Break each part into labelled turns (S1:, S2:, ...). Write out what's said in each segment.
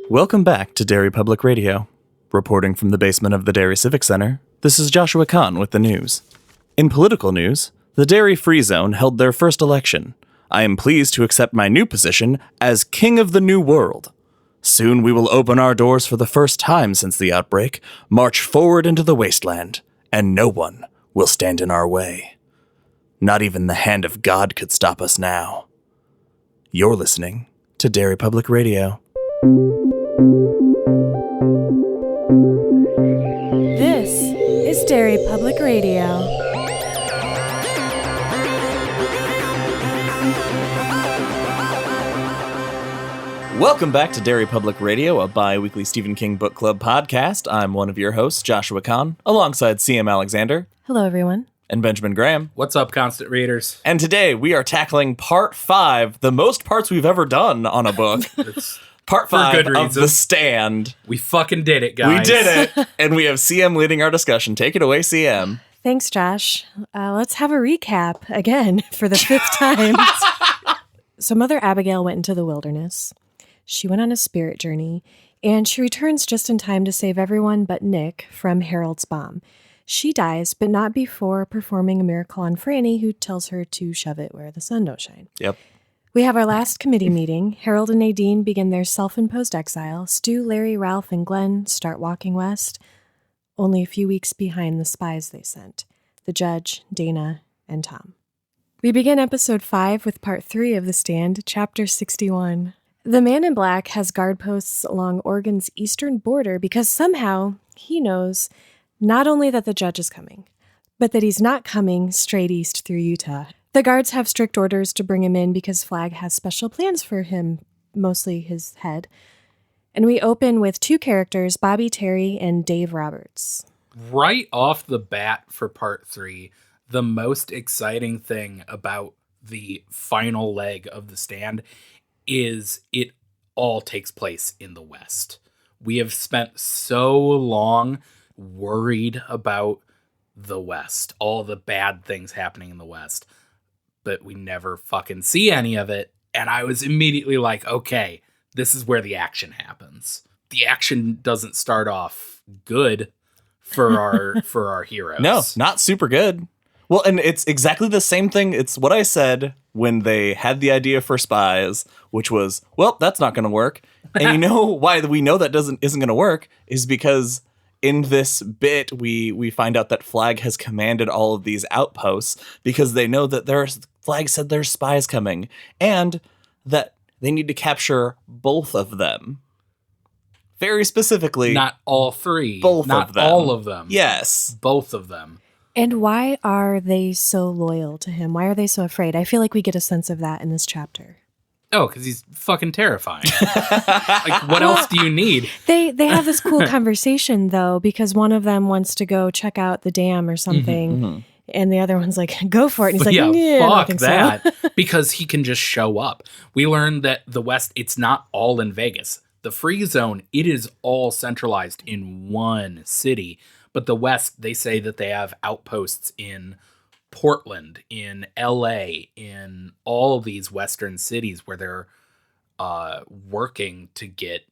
S1: Welcome back to Derry Public Radio. Reporting from the basement of the Derry Civic Center, this is Joshua Kahn with the news. In political news, the Derry Free Zone held their first election. I am pleased to accept my new position as King of the New World. Soon we will open our doors for the first time since the outbreak, march forward into the wasteland, and no one will stand in our way. Not even the hand of God could stop us now. You're listening to Derry Public Radio.
S2: This is Derry Public Radio.
S1: Welcome back to Derry Public Radio, a bi-weekly Stephen King Book Club podcast. I'm one of your hosts, Joshua Kahn, alongside CM Alexander.
S2: Hello, everyone.
S1: And Benjamin Graham.
S3: What's up, constant readers?
S1: And today we are tackling part 5, the most parts we've ever done on a book. Part 5 of The Stand.
S3: We fucking did it, guys.
S1: We did it. And we have CM leading our discussion. Take it away, CM.
S2: Thanks, Josh. Let's have a recap again for the 5th time. So Mother Abigail went into the wilderness. She went on a spirit journey, and she returns just in time to save everyone but Nick from Harold's bomb. She dies, but not before performing a miracle on Franny, who tells her to shove it where the sun don't shine.
S1: Yep.
S2: We have our last committee meeting. Harold and Nadine begin their self-imposed exile. Stu, Larry, Ralph, and Glenn start walking west, only a few weeks behind the spies they sent, the judge, Dayna, and Tom. We begin episode 5 with part 3 of The Stand, chapter 61. The man in black has guard posts along Oregon's eastern border because somehow he knows not only that the judge is coming, but that he's not coming straight east through Utah. The guards have strict orders to bring him in because Flagg has special plans for him, mostly his head. And we open with 2 characters, Bobby Terry and Dave Roberts.
S3: Right off the bat for part 3, the most exciting thing about the final leg of The Stand is it all takes place in the West. We have spent so long worried about the West, all the bad things happening in the West, but we never fucking see any of it. And I was immediately like, okay, this is where the action happens. The action doesn't start off good for our heroes.
S1: No, not super good. Well, and it's exactly the same thing. It's what I said when they had the idea for spies, which was, well, that's not going to work. And you know why we know that isn't going to work is because in this bit, we find out that Flagg has commanded all of these outposts because they know that Flagg said there's spies coming and that they need to capture both of them. Very specifically.
S3: Not all 3.
S1: Both
S3: not
S1: of them.
S3: Not all of them.
S1: Yes.
S3: Both of them.
S2: And why are they so loyal to him? Why are they so afraid? I feel like we get a sense of that in this chapter.
S3: Oh, because he's fucking terrifying. Like, what else do you need?
S2: They have this cool conversation, though, because one of them wants to go check out the dam or something, and the other one's like, go for it. And he's like, yeah,
S3: fuck
S2: I don't think
S3: that.
S2: so.
S3: Because he can just show up. We learned that the West, it's not all in Vegas. The Free Zone, it is all centralized in one city. But the West, they say that they have outposts in Portland, in LA, in all of these Western cities where they're working to get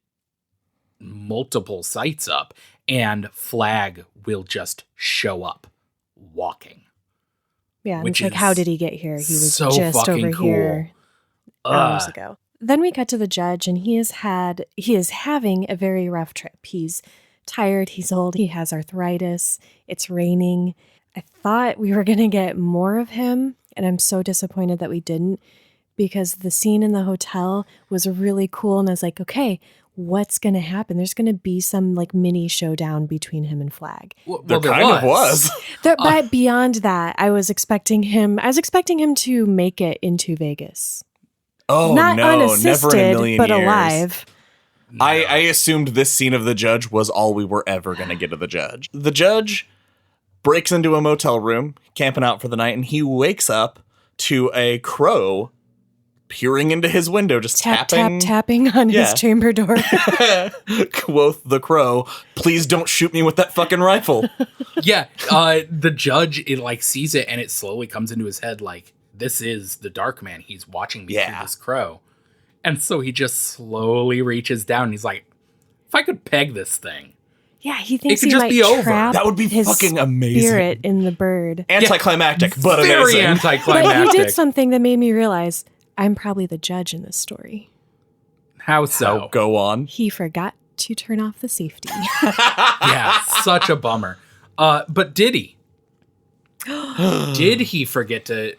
S3: multiple sites up, and Flagg will just show up walking.
S2: Yeah, and it's like, how did he get here? He was
S3: so
S2: just over
S3: cool.
S2: here hours ago. Then we cut to the judge, and he is having a very rough trip. He's tired, he's old, he has arthritis, it's raining. I thought we were going to get more of him, and I'm so disappointed that we didn't, because the scene in the hotel was really cool, and I was like, okay, what's going to happen? There's going to be some like mini showdown between him and Flagg.
S3: Well,
S1: there kind of was.
S2: But beyond that, I was expecting him to make it into Vegas.
S1: Oh,
S2: not
S1: no,
S2: unassisted,
S1: never in a million
S2: but
S1: years.
S2: alive.
S1: No. I assumed this scene of the judge was all we were ever going to get of the judge. The judge breaks into a motel room, camping out for the night, and he wakes up to a crow peering into his window, just
S2: tapping on his chamber door.
S1: Quoth the crow, "Please don't shoot me with that fucking rifle."
S3: Yeah, the judge, it sees it, and it slowly comes into his head, like, this is the Dark Man. He's watching me through this crow. And so he just slowly reaches down, and he's like, if I could peg this thing.
S2: Yeah, he thinks
S3: It could
S2: he
S3: just
S2: might
S3: be over.
S2: trap
S1: That would be
S2: his
S1: fucking amazing.
S2: spirit in the bird.
S1: Anticlimactic, but
S3: Very
S1: amazing.
S3: anticlimactic.
S2: But he did something that made me realize I'm probably the judge in this story.
S3: How so?
S1: So, go on.
S2: He forgot to turn off the safety.
S3: Yeah, such a bummer. But did he? Did he forget to?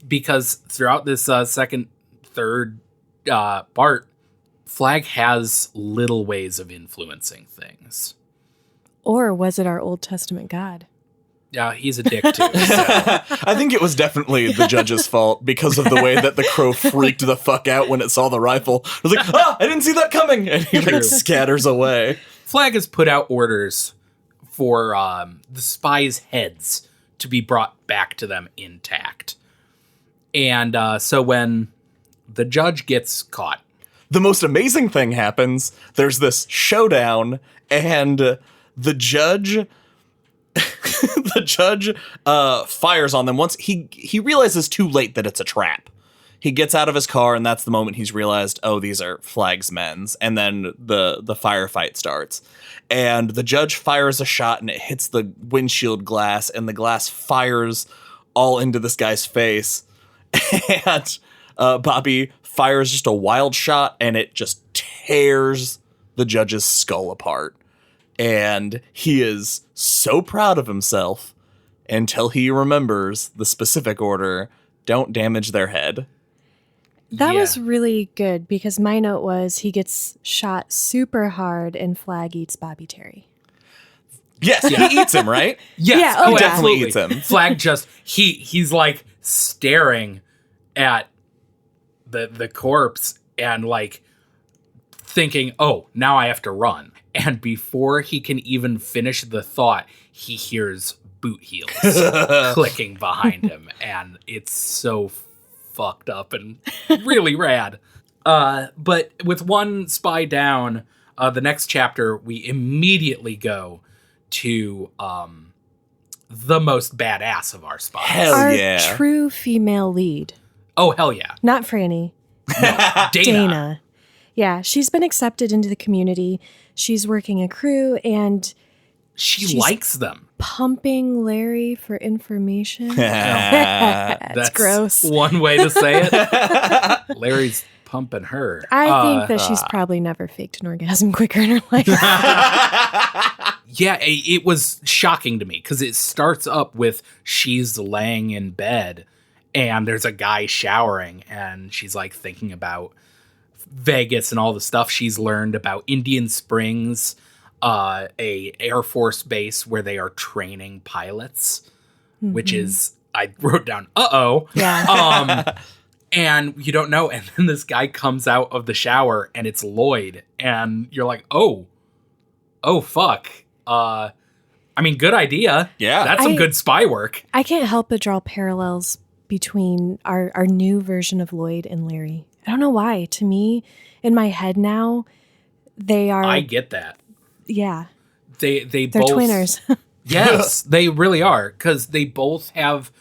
S3: Because throughout this third part, Flagg has little ways of influencing things.
S2: Or was it our Old Testament God?
S3: Yeah, he's a dick too. So.
S1: I think it was definitely the judge's fault because of the way that the crow freaked the fuck out when it saw the rifle. It was like, I didn't see that coming. And he
S3: True.
S1: like scatters away.
S3: Flagg has put out orders for the spies' heads to be brought back to them intact. And so when the judge gets caught,
S1: The most amazing thing happens. There's this showdown, and the judge fires on them once he realizes too late that it's a trap. He gets out of his car, and that's the moment he's realized, oh, these are Flagg's men's. And then the firefight starts. And the judge fires a shot, and it hits the windshield glass, and the glass fires all into this guy's face. And Bobby fires just a wild shot, and it just tears the judge's skull apart. And he is so proud of himself until he remembers the specific order, don't damage their head.
S2: That
S3: Yeah.
S2: was really good because my note was he gets shot super hard and Flagg eats Bobby Terry.
S1: Yes, he eats him, right?
S3: yes,
S2: Yeah, oh,
S3: he
S2: yeah.
S3: definitely
S1: eats him.
S3: Flagg just he's like staring at the corpse and like thinking, oh, now I have to run. And before he can even finish the thought, he hears boot heels clicking behind him, and it's so fucked up and really rad. But with one spy down, the next chapter, we immediately go to the most badass of our spies.
S1: Hell
S2: Our
S1: yeah.
S2: true female lead.
S3: Oh, hell yeah.
S2: Not Franny.
S3: Dayna.
S2: Dayna. Yeah, she's been accepted into the community. She's working a crew and
S3: She likes them.
S2: pumping Larry for information.
S1: That's
S2: That's gross.
S3: One way to say it. Larry's pumping her.
S2: I think that she's probably never faked an orgasm quicker in her life.
S3: Yeah, it was shocking to me because it starts up with she's laying in bed and there's a guy showering and she's like thinking about Vegas and all the stuff she's learned about Indian Springs, a Air Force base where they are training pilots, which is, I wrote down,
S2: Yeah.
S3: and you don't know. And then this guy comes out of the shower and it's Lloyd. And you're like, oh, fuck. I mean, good idea.
S1: Yeah.
S3: That's some good spy work.
S2: I can't help but draw parallels between our new version of Lloyd and Larry. I don't know why. To me, in my head now, they are.
S3: I get that.
S2: Yeah.
S3: They're
S2: They're
S3: both
S2: twinners.
S3: Yes, they really are, because they both have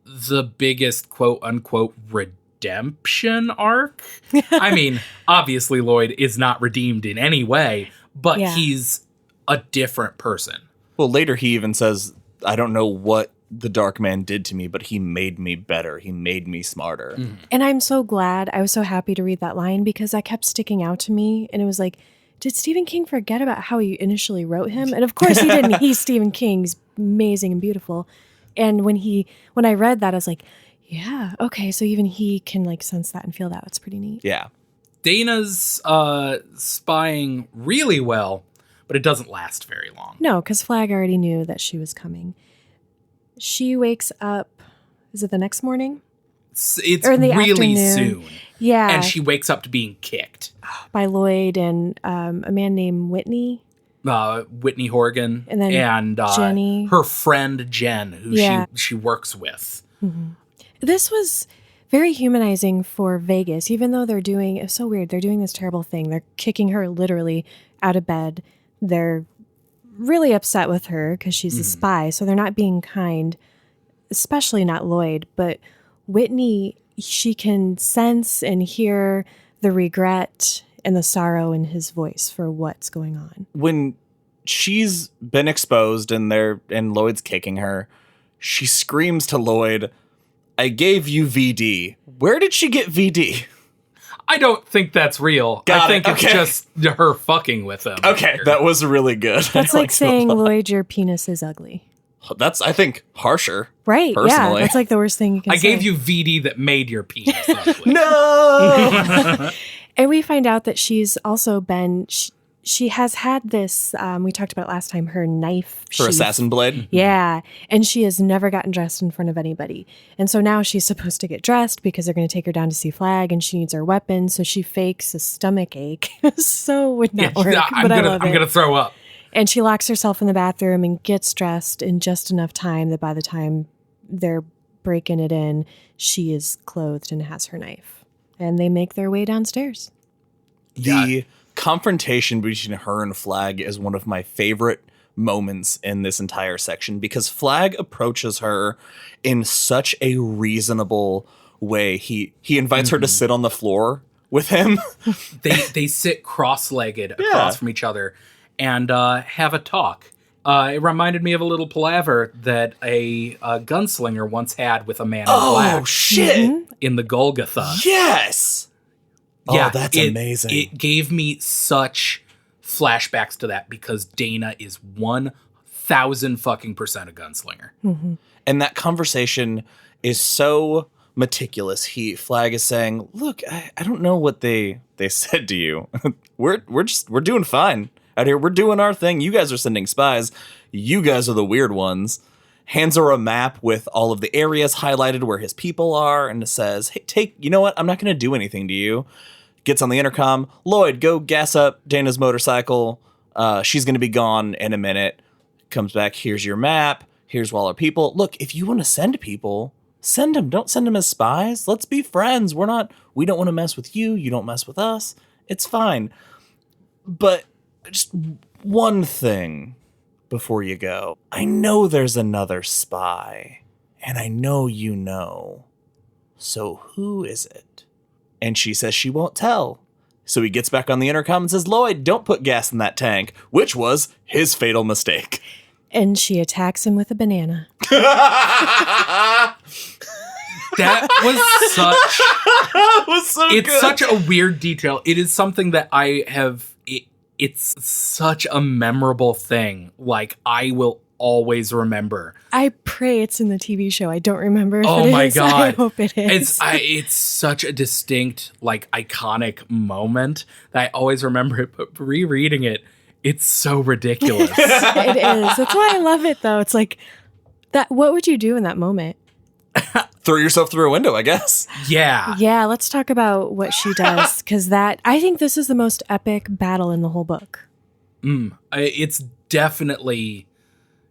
S3: the biggest quote unquote redemption arc. I mean, obviously Lloyd is not redeemed in any way, but
S2: Yeah.
S3: he's a different person.
S1: Well, later he even says, I don't know what the Dark Man did to me, but he made me better. He made me smarter.
S2: And I'm so glad. I was so happy to read that line because that kept sticking out to me. And it was like, did Stephen King forget about how he initially wrote him? And of course he didn't. He's Stephen King. He's amazing and beautiful. And when I read that, I was like, yeah, okay. So even he can like sense that and feel that. It's pretty neat.
S1: Yeah.
S3: Dana's spying really well, but it doesn't last very long.
S2: No, because Flagg already knew that she was coming. She wakes up, is it the next morning?
S3: It's
S2: Or in the
S3: really
S2: afternoon.
S3: soon.
S2: Yeah.
S3: And she wakes up to being kicked.
S2: By Lloyd and a man named Whitney.
S3: Whitney Horgan
S2: And then Jenny.
S3: her friend Jen, who
S2: Yeah.
S3: she works with.
S2: This was very humanizing for Vegas, even though it's so weird. They're doing this terrible thing. They're kicking her literally out of bed. They're really upset with her because she's a spy. So they're not being kind, especially not Lloyd. But Whitney, she can sense and hear the regret and the sorrow in his voice for what's going on.
S1: When she's been exposed and Lloyd's kicking her, she screams to Lloyd, "I gave you VD." Where did she get VD?
S3: I don't think that's real. I think it's just her fucking with him.
S1: Okay, that was really good.
S2: That's like saying, Lloyd, your penis is ugly.
S1: That's, I think, harsher.
S2: Right,
S1: personally.
S2: yeah. That's like the worst thing you can say.
S3: I gave you VD that made your penis ugly.
S1: No!
S2: And we find out that she's also been... She has had this, we talked about last time, her knife
S1: Her
S2: sheath.
S1: assassin blade?
S2: Yeah, and she has never gotten dressed in front of anybody. And so now she's supposed to get dressed because they're going to take her down to see Flagg, and she needs her weapon, so she fakes a stomach ache. So would not work, but I love it.
S3: I'm going to throw up.
S2: And she locks herself in the bathroom and gets dressed in just enough time that by the time they're breaking it in, she is clothed and has her knife. And they make their way downstairs.
S1: The confrontation between her and Flagg is one of my favorite moments in this entire section because Flagg approaches her in such a reasonable way. He invites her to sit on the floor with him.
S3: They sit cross-legged across from each other and have a talk. It reminded me of a little palaver that a gunslinger once had with a man in black.
S1: Oh, shit!
S3: In the Golgotha.
S1: Yes!
S3: Yeah,
S1: oh, that's amazing.
S3: It gave me such flashbacks to that because Dayna is 1,000% a gunslinger.
S2: Mm-hmm.
S1: And that conversation is so meticulous. Flagg is saying, "Look, I don't know what they said to you. we're doing fine out here. We're doing our thing. You guys are sending spies. You guys are the weird ones." Hands her a map with all of the areas highlighted where his people are and says, "Hey, you know what? I'm not going to do anything to you." Gets on the intercom. "Lloyd, go gas up Dana's motorcycle. She's going to be gone in a minute." Comes back. "Here's your map. Here's all our people. Look, if you want to send people, send them. Don't send them as spies. Let's be friends. We don't want to mess with you. You don't mess with us. It's fine. But just one thing before you go. I know there's another spy, and I know you know. So who is it?" And she says she won't tell. So he gets back on the intercom and says, "Lloyd, don't put gas in that tank," which was his fatal mistake.
S2: And she attacks him with a banana.
S3: That was so
S1: good.
S3: It's such a weird detail. It is something that I have... It's such a memorable thing. Like, I will always remember.
S2: I pray it's in the TV show. I don't remember if it is.
S3: Oh my God.
S2: I hope it is.
S3: It's such a distinct, like, iconic moment that I always remember it, but rereading it, it's so ridiculous.
S2: It is. That's why I love it, though. It's like, that. What would you do in that moment?
S1: Throw yourself through a window, I guess.
S3: Yeah.
S2: Yeah, let's talk about what she does, because I think this is the most epic battle in the whole book.
S3: It's definitely...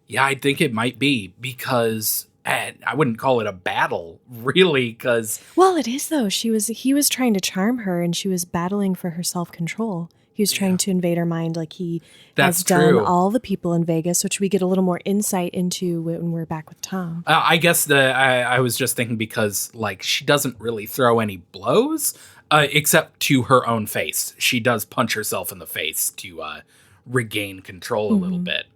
S3: Yeah, I think it might be because I wouldn't call it a battle, really, because...
S2: Well, it is, though. He was trying to charm her, and she was battling for her self-control. He was trying to invade her mind like he has done all the people in Vegas, which we get a little more insight into when we're back with Tom.
S3: I guess I was just thinking because, like, she doesn't really throw any blows, except to her own face. She does punch herself in the face to regain control a little bit.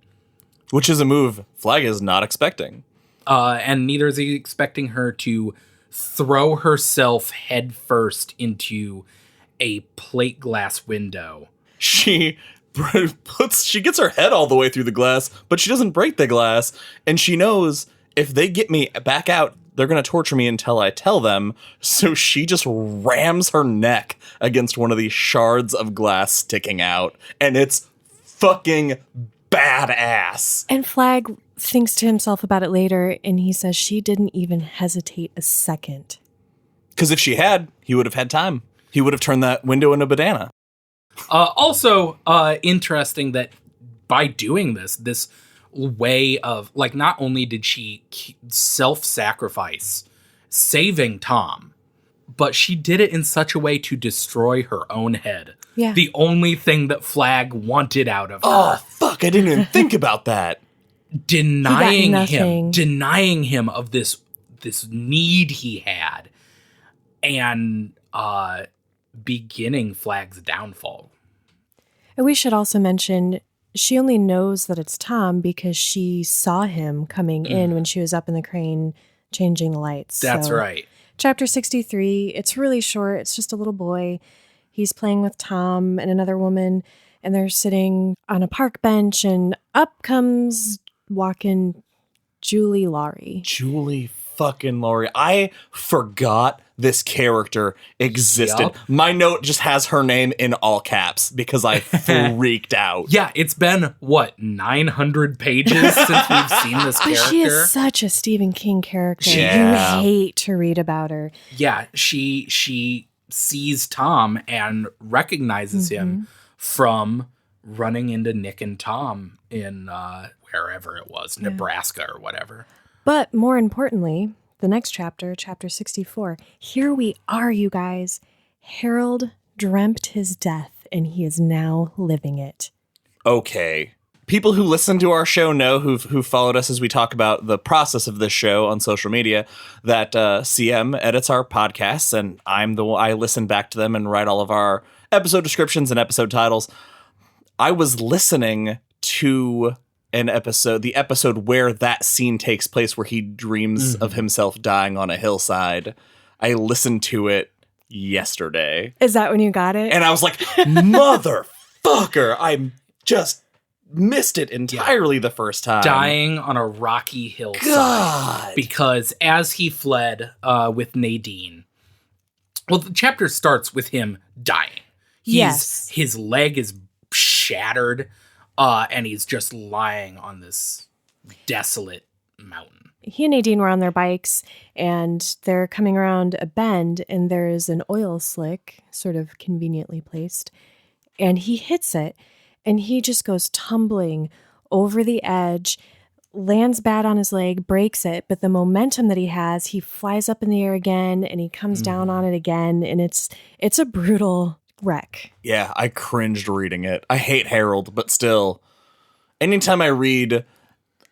S1: Which is a move Flagg is not expecting.
S3: And neither is he expecting her to throw herself head first into a plate glass window.
S1: She gets her head all the way through the glass, but she doesn't break the glass. And she knows if they get me back out, they're going to torture me until I tell them. So she just rams her neck against one of these shards of glass sticking out. And it's fucking badass.
S2: And Flagg thinks to himself about it later, and he says she didn't even hesitate a second.
S1: Because if she had, he would have had time. He would have turned that window into a banana.
S3: Also, interesting that by doing this way of, like, not only did she self-sacrifice saving Tom, but she did it in such a way to destroy her own head.
S2: Yeah.
S3: The only thing that Flagg wanted out of her.
S1: Oh, fuck, I didn't even think about that.
S3: Denying him of this need he had. And beginning Flagg's downfall.
S2: And we should also mention she only knows that it's Tom because she saw him coming in when she was up in the crane changing the lights.
S3: That's right.
S2: Chapter 63, it's really short. It's just a little boy. He's playing with Tom and another woman, and they're sitting on a park bench, and up comes walking Julie Laurie.
S1: Julie fucking Laurie. I forgot this character existed.
S3: Yup.
S1: My note just has her name in all caps because I freaked out.
S3: Yeah, it's been, 900 pages since we've seen this
S2: But
S3: character?
S2: she is such a Stephen King character.
S1: Yeah.
S2: You hate to read about her.
S3: Yeah, she sees Tom and recognizes him from running into Nick and Tom in wherever it was, Nebraska or whatever.
S2: But more importantly, the next chapter, chapter 64, here we are, you guys. Harold dreamt his death, and he is now living it.
S1: Okay. People who listen to our show know, who've followed us as we talk about the process of this show on social media, that CM edits our podcasts, and I listen back to them and write all of our episode descriptions and episode titles. I was listening to the episode where that scene takes place, where he dreams of himself dying on a hillside. I listened to it yesterday.
S2: Is that when you got it?
S1: And I was like, motherfucker, I just missed it entirely the first time.
S3: Dying on a rocky hillside.
S1: God.
S3: Because as he fled with Nadine, well, the chapter starts with him dying.
S2: Yes.
S3: His leg is shattered, and he's just lying on this desolate mountain.
S2: He and Nadine were on their bikes, and they're coming around a bend, and there's an oil slick sort of conveniently placed, and he hits it, and he just goes tumbling over the edge, lands bad on his leg, breaks it, but the momentum that he has, he flies up in the air again, and he comes down on it again, and it's a brutal wreck.
S1: Yeah, I cringed reading it. I hate Harold, but still, anytime I read,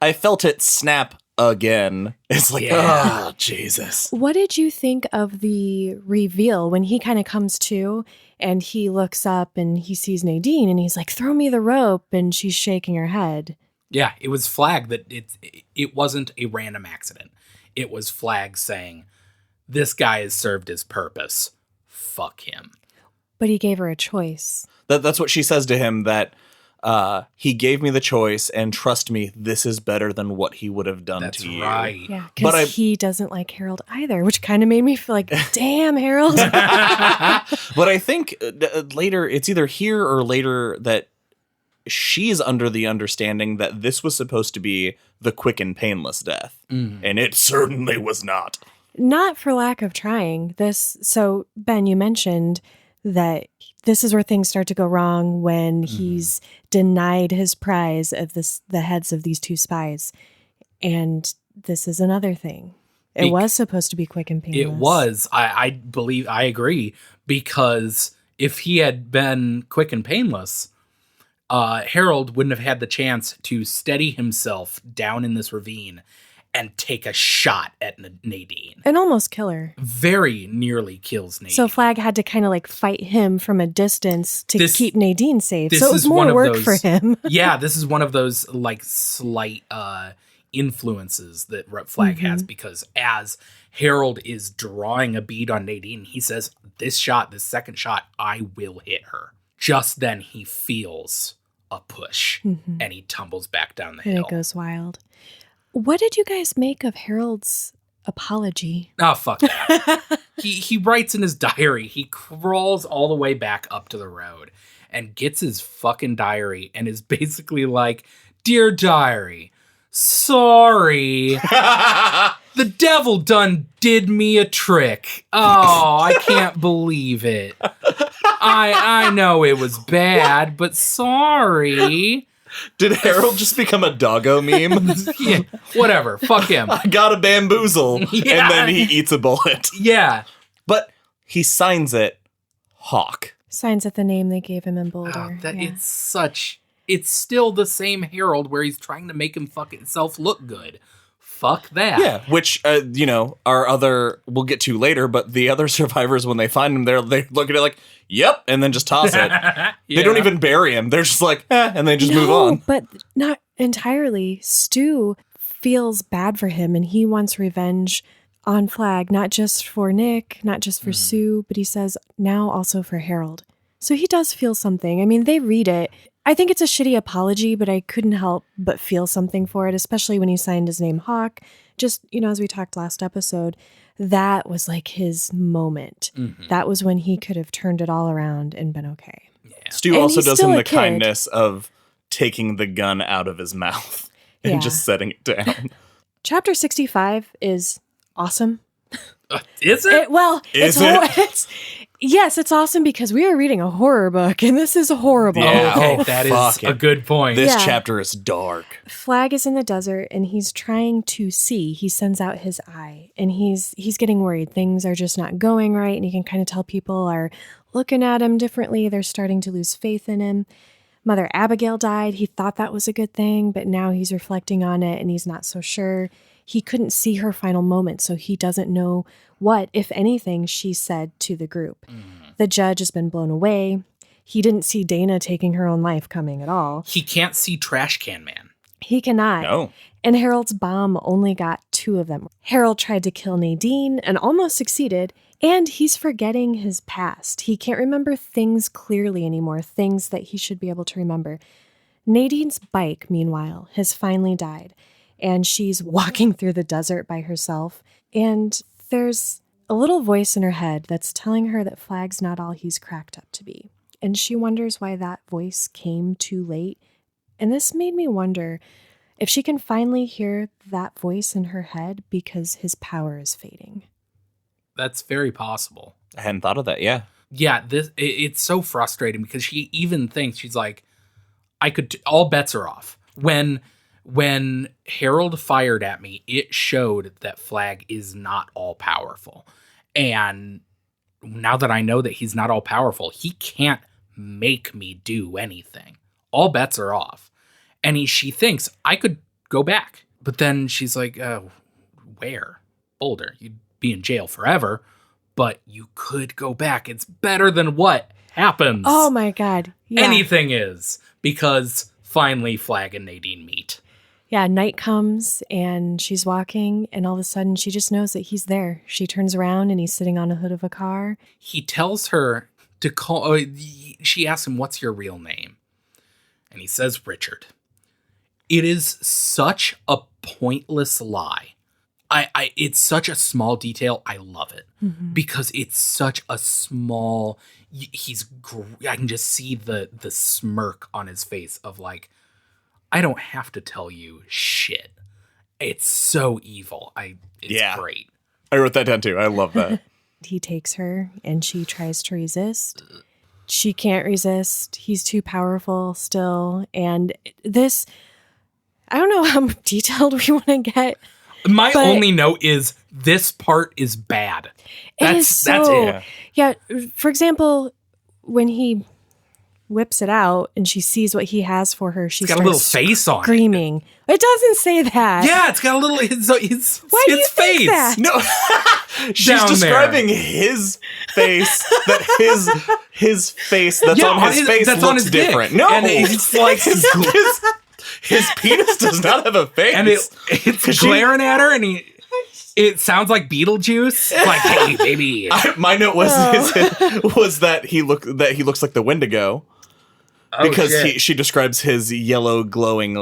S1: I felt it snap again. It's like, oh, Jesus.
S2: What did you think of the reveal when he kind of comes to and he looks up and he sees Nadine and he's like, throw me the rope, and she's shaking her head?
S3: Yeah, it was Flagg that it wasn't a random accident. It was Flagg saying, this guy has served his purpose. Fuck him.
S2: But he gave her a choice.
S1: That's what she says to him, that he gave me the choice, and trust me, this is better than what he would have done
S3: That's
S1: to you.
S3: right.
S2: Yeah,
S1: But
S2: because he doesn't like Harold either, which kind of made me feel like, damn, Harold.
S1: But I think later, it's either here or later, that she's under the understanding that this was supposed to be the quick and painless death. And it certainly was not.
S2: Not for lack of trying. So, Ben, you mentioned that this is where things start to go wrong when he's denied his prize of the heads of these two spies. And this is another thing. It was supposed to be quick and painless.
S3: It was. I believe, I agree, because if he had been quick and painless, Harold wouldn't have had the chance to steady himself down in this ravine and take a shot at Nadine.
S2: And almost kill her.
S3: Very nearly kills Nadine.
S2: So Flagg had to kind of like fight him from a distance to keep Nadine safe.
S3: this
S2: So it was
S3: is one
S2: more
S3: of
S2: work
S3: those-
S2: for him.
S3: Yeah, this is one of those like slight influences that Flagg has, because as Harold is drawing a bead on Nadine, he says, this second shot, I will hit her. Just then he feels a push and he tumbles back down the
S2: And
S3: hill.
S2: it goes wild. What did you guys make of Harold's apology?
S3: Oh, fuck that. he writes in his diary, he crawls all the way back up to the road and gets his fucking diary and is basically like, dear diary, sorry. The devil done did me a trick. Oh, I can't believe it. I know it was bad, but sorry.
S1: Did Harold just become a doggo meme?
S3: Yeah, whatever. Fuck him.
S1: I got a bamboozle.
S3: Yeah.
S1: And then he eats a bullet.
S3: Yeah.
S1: But he signs it Hawk.
S2: Signs at the name they gave him in Boulder. Yeah.
S3: It's still the same Harold where he's trying to make him fucking self look good. fuck that.
S1: Yeah, which, we'll get to later, but the other survivors, when they find him, they look at it like, yep, and then just toss it. They don't even bury him. They're just like, and they just move on.
S2: But not entirely. Stu feels bad for him, and he wants revenge on Flagg, not just for Nick, not just for Sue, but he says now also for Harold. So he does feel something. I mean, they read it. I think it's a shitty apology, but I couldn't help but feel something for it, especially when he signed his name Hawk. Just, as we talked last episode, that was like his moment. Mm-hmm. That was when he could have turned it all around and been okay.
S1: Yeah. Stu also does him the kindness of taking the gun out of his mouth and just setting it down.
S2: Chapter 65 is awesome.
S3: Is it?
S2: Yes, it's awesome because we are reading a horror book, and this is horrible.
S3: Yeah, okay, that is a good point.
S1: This chapter is dark.
S2: Flagg is in the desert, and he's trying to see. He sends out his eye, and he's getting worried. Things are just not going right, and you can kind of tell people are looking at him differently. They're starting to lose faith in him. Mother Abigail died. He thought that was a good thing, but now he's reflecting on it, and he's not so sure. He couldn't see her final moment, so he doesn't know what, if anything, she said to the group. The judge has been blown away. He didn't see Dayna taking her own life coming at all.
S3: He can't see Trashcan Man.
S2: He cannot.
S1: No.
S2: And Harold's bomb only got 2 of them. Harold tried to kill Nadine and almost succeeded, and he's forgetting his past. He can't remember things clearly anymore, things that he should be able to remember. Nadine's bike, meanwhile, has finally died, and she's walking through the desert by herself, and there's a little voice in her head that's telling her that Flagg's not all he's cracked up to be. And she wonders why that voice came too late. And this made me wonder if she can finally hear that voice in her head because his power is fading.
S3: That's very possible.
S1: I hadn't thought of that, yeah.
S3: Yeah, it's so frustrating because she even thinks, she's like, all bets are off. When Harold fired at me, it showed that Flagg is not all powerful. And now that I know that he's not all powerful, he can't make me do anything. All bets are off. And she thinks I could go back. But then she's like, where? Boulder. You'd be in jail forever, but you could go back. It's better than what happens.
S2: Oh my God. Yeah.
S3: Anything is, because finally Flagg and Nadine meet.
S2: Yeah, night comes and she's walking and all of a sudden she just knows that he's there. She turns around and he's sitting on the hood of a car.
S3: He tells her to call, she asks him, what's your real name? And he says, Richard. It is such a pointless lie. It's such a small detail. I love it because it's such a small, I can just see the smirk on his face of like, I don't have to tell you shit. It's so evil. It's great.
S1: I wrote that down too. I love that.
S2: He takes her and she tries to resist. She can't resist. He's too powerful still. And this, I don't know how detailed we want to get.
S3: My only note is this part is bad. That's it.
S2: Yeah. For example, when he whips it out and she sees what he has for her, she's
S3: got a little face on
S2: screaming. It doesn't say that.
S3: Yeah, it's got a little
S2: Why do you
S3: face.
S2: Think that?
S1: No. She's describing his face, that his face that's on his face that's looks different. No.
S3: And it's like
S1: his penis does not have a face.
S3: And it's glaring at her and it sounds like Beetlejuice. Like, hey, baby.
S1: My note was that he looks like the Wendigo. Because she describes his yellow glowing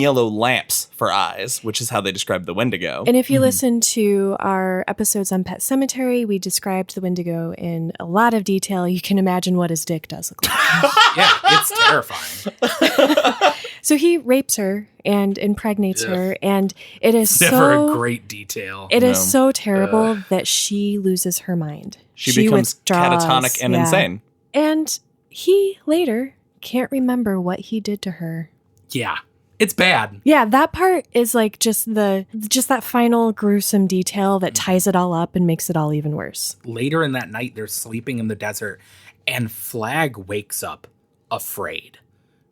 S1: yellow lamps for eyes, which is how they describe the Wendigo.
S2: And if you listen to our episodes on Pet Sematary, we described the Wendigo in a lot of detail. You can imagine what his dick does look like.
S3: Yeah, it's terrifying.
S2: So he rapes her and impregnates her, and it is
S3: never a great detail.
S2: It is so terrible that she loses her mind.
S1: She becomes
S2: withdraws,
S1: catatonic and insane.
S2: And he later can't remember what he did to her.
S3: Yeah, it's bad.
S2: Yeah, that part is like just that final gruesome detail that ties it all up and makes it all even worse.
S3: Later in that night, they're sleeping in the desert, and Flagg wakes up afraid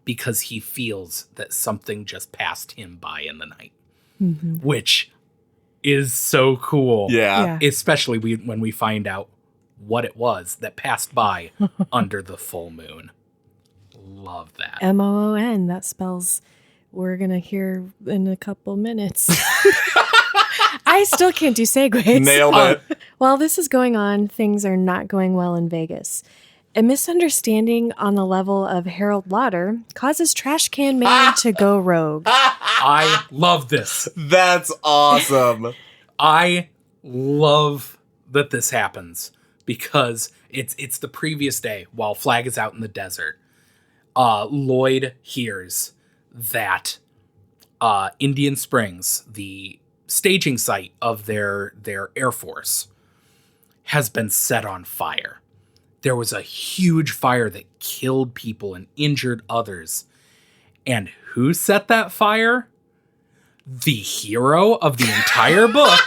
S3: because he feels that something just passed him by in the night. which is so cool.
S1: Yeah.
S3: Especially when we find out what it was that passed by under the full moon. Love that.
S2: MOON, that spells we're going to hear in a couple minutes. I still can't do segues.
S1: Nailed it.
S2: While this is going on, things are not going well in Vegas. A misunderstanding on the level of Harold Lauder causes Trashcan Man to go rogue.
S3: I love this.
S1: That's awesome.
S3: I love that this happens because it's the previous day while Flagg is out in the desert. Lloyd hears that Indian Springs, the staging site of their Air Force, has been set on fire. There was a huge fire that killed people and injured others. And who set that fire? The hero of the entire book,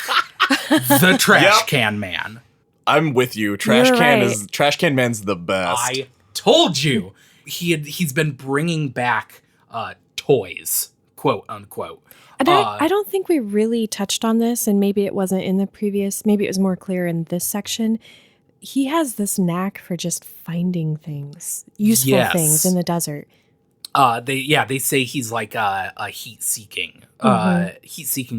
S3: the Trashcan Man.
S1: I'm with you. Trashcan Man's the best.
S3: I told you. He's been bringing back toys, quote unquote.
S2: And I don't think we really touched on this, and maybe it wasn't in the previous, maybe it was more clear in this section. He has this knack for just finding things, useful things in the desert.
S3: They say he's like a heat-seeking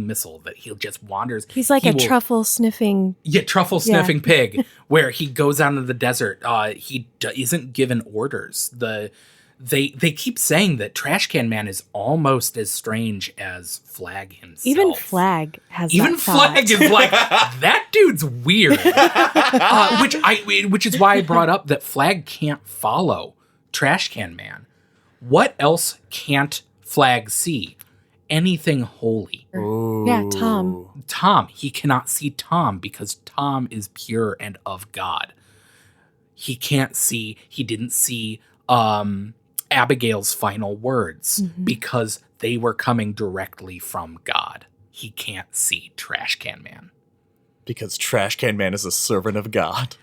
S3: missile that he'll just wanders.
S2: He's like truffle sniffing.
S3: Yeah, truffle sniffing pig, where he goes out into the desert. He isn't given orders. They keep saying that Trashcan Man is almost as strange as Flagg himself.
S2: Even Flagg has
S3: Even
S2: that thought.
S3: Flagg is like, that dude's weird. Which is why I brought up that Flagg can't follow Trashcan Man. What else can't Flagg see? Anything holy.
S1: Ooh.
S2: Yeah, Tom.
S3: Tom. He cannot see Tom because Tom is pure and of God. He can't see. He didn't see Abigail's final words because they were coming directly from God. He can't see Trashcan Man.
S1: Because Trashcan Man is a servant of God.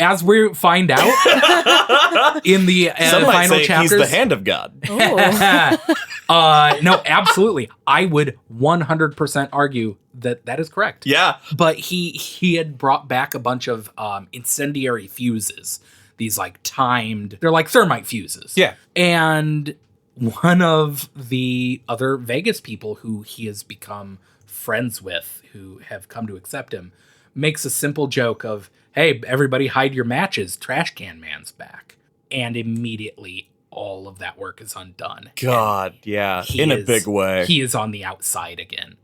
S3: As we find out in the
S1: Some might
S3: final
S1: say
S3: chapters,
S1: he's the hand of God.
S3: no, absolutely. I would 100% argue that is correct.
S1: Yeah.
S3: But he had brought back a bunch of incendiary fuses. These like timed, they're like thermite fuses.
S1: Yeah.
S3: And one of the other Vegas people who he has become friends with, who have come to accept him, makes a simple joke of, hey, everybody hide your matches. Trashcan Man's back. And immediately all of that work is undone.
S1: God, yeah. In a big way.
S3: He is on the outside again.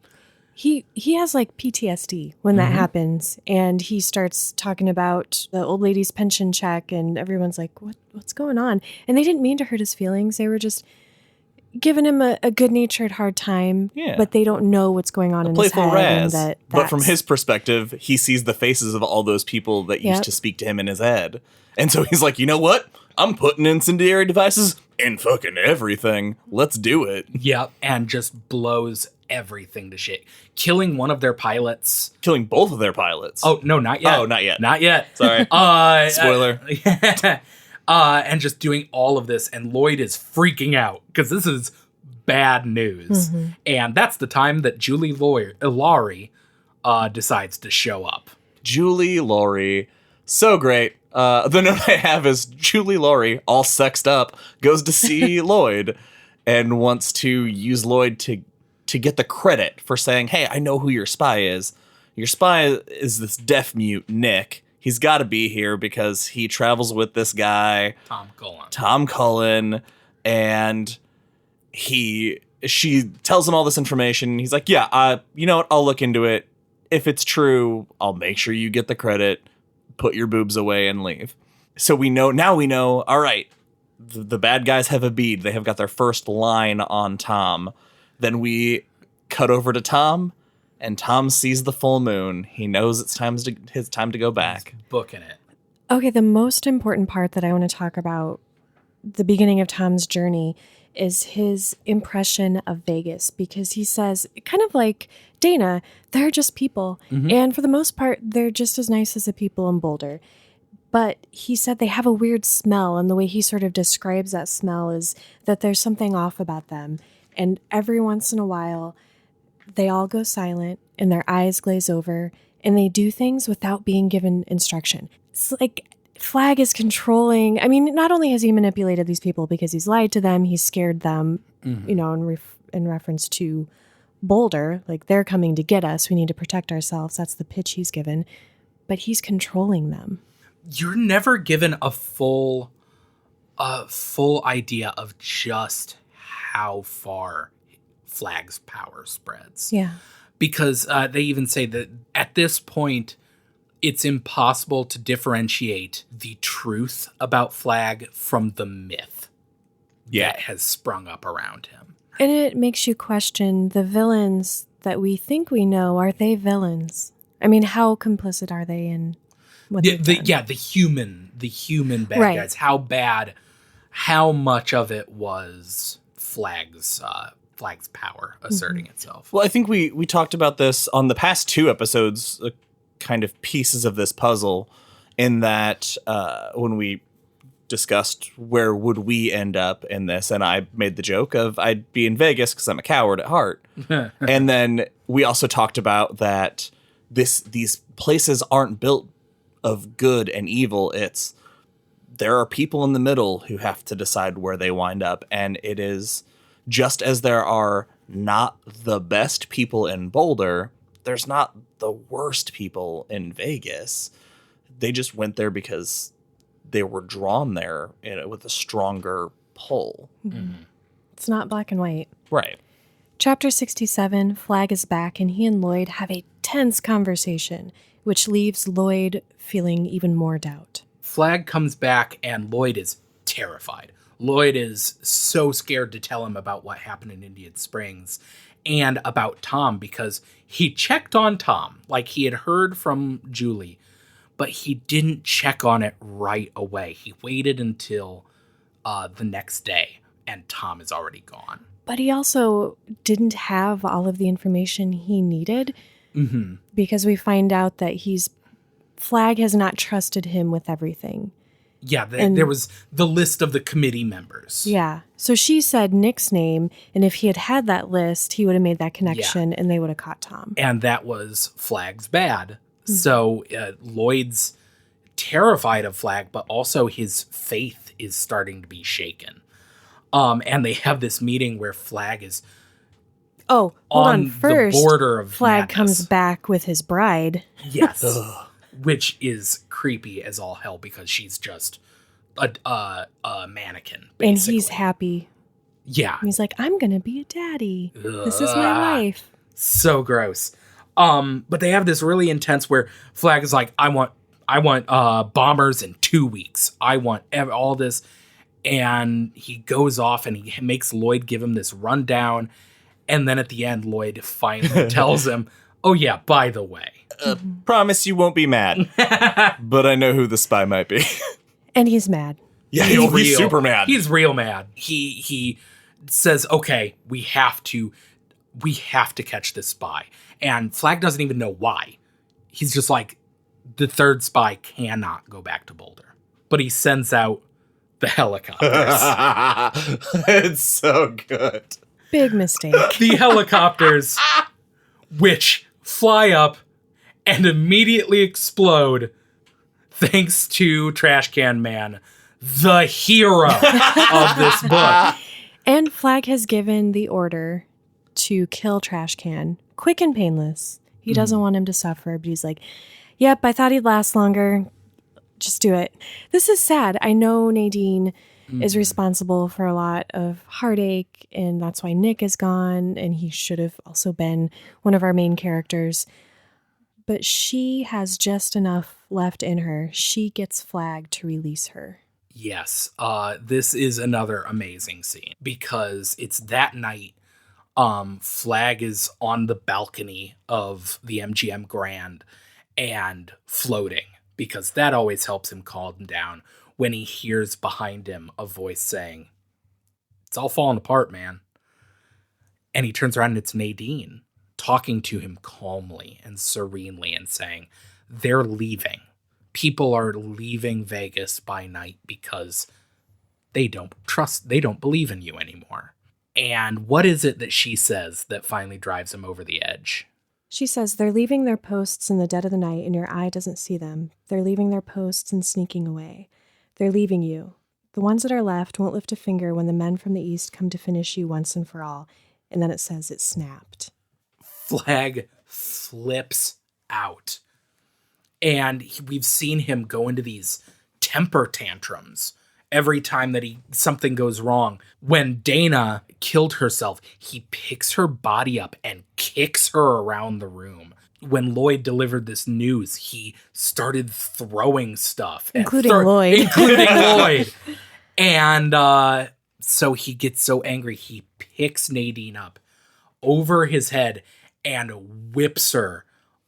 S2: He has like PTSD when that happens, and he starts talking about the old lady's pension check, and everyone's like, what's going on? And they didn't mean to hurt his feelings. They were just giving him a good-natured hard time, but they don't know what's going on in his head.
S1: Razz.
S2: And
S1: but from his perspective, he sees the faces of all those people that used to speak to him in his head. And so he's like, you know what? I'm putting incendiary devices in fucking everything. Let's do it.
S3: Yep, and just blows everything to shit. Killing one of their pilots.
S1: Killing both of their pilots.
S3: Oh, no, not yet.
S1: Oh, not yet.
S3: Not yet.
S1: Sorry. Spoiler.
S3: And just doing all of this, and Lloyd is freaking out because this is bad news. And that's the time that Julie Laurie decides to show up.
S1: Julie Laurie. So great. The note I have is Julie Laurie, all sexed up, goes to see Lloyd and wants to use Lloyd to get the credit for saying, hey, I know who your spy is. Your spy is this deaf mute, Nick. He's got to be here because he travels with this guy, Tom Cullen, and she tells him all this information. He's like, yeah, you know what? I'll look into it. If it's true, I'll make sure you get the credit. Put your boobs away and leave. So we know, all right, the bad guys have a bead. They have got their first line on Tom. Then we cut over to Tom, and Tom sees the full moon. He knows it's his time to go back.
S3: He's booking it.
S2: Okay, the most important part that I want to talk about, the beginning of Tom's journey, is his impression of Vegas, because he says, kind of like Dayna, they're just people. And for the most part, they're just as nice as the people in Boulder. But he said they have a weird smell, and the way he sort of describes that smell is that there's something off about them. And every once in a while, they all go silent, and their eyes glaze over, and they do things without being given instruction. It's like Flagg is controlling. I mean, not only has he manipulated these people because he's lied to them, he's scared them, you know, in reference to Boulder, like they're coming to get us. We need to protect ourselves. That's the pitch he's given. But he's controlling them.
S3: You're never given a full idea of just how far Flagg's power spreads.
S2: Yeah.
S3: Because they even say that at this point, it's impossible to differentiate the truth about Flagg from the myth that has sprung up around him.
S2: And it makes you question the villains that we think we know. Are they villains? I mean, how complicit are they in what they've done?
S3: The human bad guys. How bad, how much of it was Flagg's power asserting itself.
S1: Well, I think we talked about this on the past 2 episodes, kind of pieces of this puzzle, in that when we discussed where would we end up in this, and I made the joke of I'd be in Vegas because I'm a coward at heart. And then we also talked about that these places aren't built of good and evil. There are people in the middle who have to decide where they wind up, and it is just as there are not the best people in Boulder, there's not the worst people in Vegas. They just went there because they were drawn there with a stronger pull.
S2: Mm-hmm. It's not black and white.
S1: Right.
S2: Chapter 67, Flagg is back, and he and Lloyd have a tense conversation, which leaves Lloyd feeling even more doubt.
S3: Flagg comes back, and Lloyd is terrified. Lloyd is so scared to tell him about what happened in Indian Springs and about Tom, because he checked on Tom, like he had heard from Julie, but he didn't check on it right away. He waited until the next day, and Tom is already gone.
S2: But he also didn't have all of the information he needed, because we find out that Flagg has not trusted him with everything.
S3: Yeah, there was the list of the committee members.
S2: Yeah. So she said Nick's name, and if he had had that list, he would have made that connection, and they would have caught Tom.
S3: And that was Flagg's bad. Mm-hmm. So Lloyd's terrified of Flagg, but also his faith is starting to be shaken. And they have this meeting where Flagg is on
S2: First,
S3: the border of
S2: Flagg
S3: madness.
S2: comes back with his bride.
S3: Yes. Which is creepy as all hell because she's just a mannequin, basically.
S2: And he's happy.
S3: Yeah.
S2: He's like, I'm going to be a daddy. This is my life.
S3: So gross. But they have this really intense where Flagg is like, I want bombers in 2 weeks. I want all this. And he goes off and he makes Lloyd give him this rundown. And then at the end, Lloyd finally tells him, oh yeah, by the way.
S1: Promise you won't be mad. But I know who the spy might be.
S2: And he's mad.
S1: Yeah, he's super mad.
S3: He's real mad. He says, okay, we have to catch this spy. And Flagg doesn't even know why. He's just like, the third spy cannot go back to Boulder. But he sends out the helicopters.
S1: It's so good.
S2: Big mistake.
S3: The helicopters, which fly up and immediately explode thanks to Trashcan Man, the hero of this book.
S2: And Flagg has given the order to kill Trashcan, quick and painless. He doesn't want him to suffer, but he's like, yep, I thought he'd last longer. Just do it. This is sad. I know Nadine is responsible for a lot of heartache, and that's why Nick is gone, and he should have also been one of our main characters. But she has just enough left in her. She gets Flagg to release her.
S3: Yes. This is another amazing scene because it's that night. Flagg is on the balcony of the MGM Grand and floating because that always helps him calm down when he hears behind him a voice saying, it's all falling apart, man. And he turns around and it's Nadine talking to him calmly and serenely and saying, they're leaving people are leaving Vegas by night because they don't believe in you anymore. And what is it that she says that finally drives him over the edge?
S2: She says, they're leaving their posts in the dead of the night and your eye doesn't see them. They're leaving their posts and sneaking away. They're leaving you. The ones that are left won't lift a finger when the men from the east come to finish you once and for all. And then it says it snapped.
S3: Flagg flips out. And we've seen him go into these temper tantrums every time that something goes wrong. When Dayna killed herself, he picks her body up and kicks her around the room. When Lloyd delivered this news, he started throwing stuff.
S2: Including Lloyd.
S3: Including Lloyd. And so he gets so angry, he picks Nadine up over his head and whips her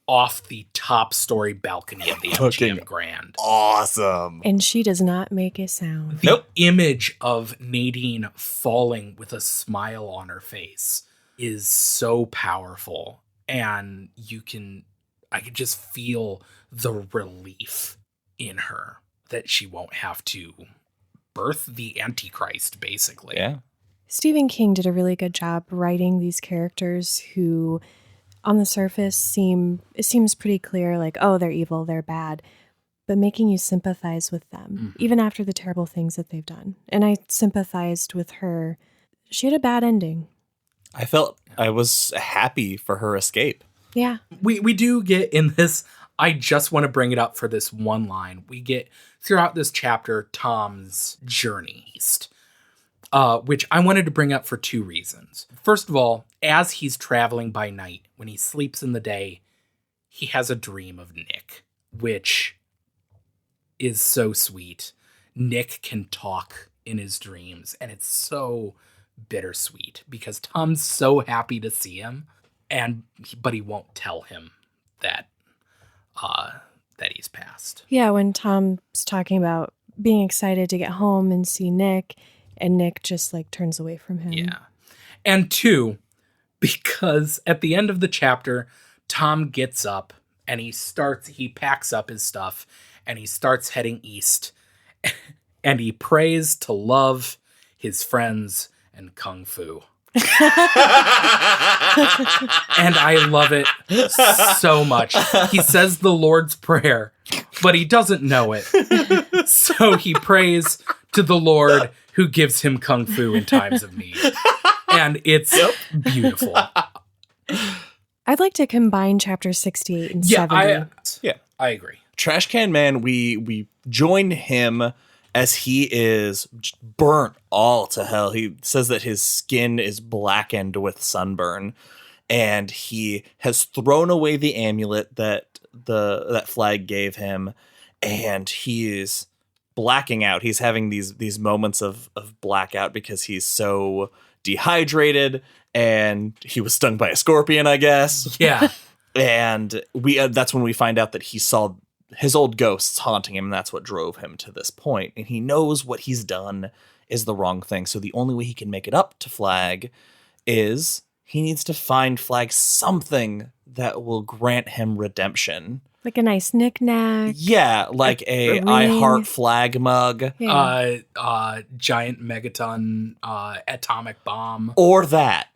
S3: off the top story balcony of the MGM Grand.
S1: Awesome.
S2: And she does not make a sound.
S3: The image of Nadine falling with a smile on her face is so powerful. And I could just feel the relief in her that she won't have to birth the Antichrist, basically.
S1: Yeah.
S2: Stephen King did a really good job writing these characters who, on the surface, it seems pretty clear, like, oh, they're evil, they're bad, but making you sympathize with them, even after the terrible things that they've done. And I sympathized with her. She had a bad ending.
S1: I was happy for her escape.
S2: Yeah.
S3: We do get in this, I just want to bring it up for this one line. We get throughout this chapter Tom's journey east, which I wanted to bring up for two reasons. First of all, as he's traveling by night, when he sleeps in the day, he has a dream of Nick, which is so sweet. Nick can talk in his dreams, and it's so bittersweet because Tom's so happy to see him, but he won't tell him that he's passed.
S2: Yeah, when Tom's talking about being excited to get home and see Nick, and Nick just turns away from him.
S3: Yeah. And two, because at the end of the chapter, Tom gets up and he packs up his stuff and he starts heading east, and he prays to love, his friends, and kung fu. And I love it so much. He says the Lord's Prayer, but he doesn't know it. So he prays to the Lord who gives him kung fu in times of need. And it's beautiful.
S2: I'd like to combine chapters 68 and 70.
S3: I agree.
S1: Trashcan Man, we join him as he is burnt all to hell. He says that his skin is blackened with sunburn, and he has thrown away the amulet that Flagg gave him, and he is blacking out. He's having these moments of blackout because he's so dehydrated, and he was stung by a scorpion, I guess.
S3: Yeah.
S1: And that's when we find out that he saw his old ghosts haunting him, and that's what drove him to this point. And he knows what he's done is the wrong thing. So the only way he can make it up to Flagg is he needs to find Flagg something that will grant him redemption.
S2: Like a nice knick-knack.
S1: Yeah, like a I Heart Flagg mug.
S3: Yeah. Giant megaton atomic bomb.
S1: Or that.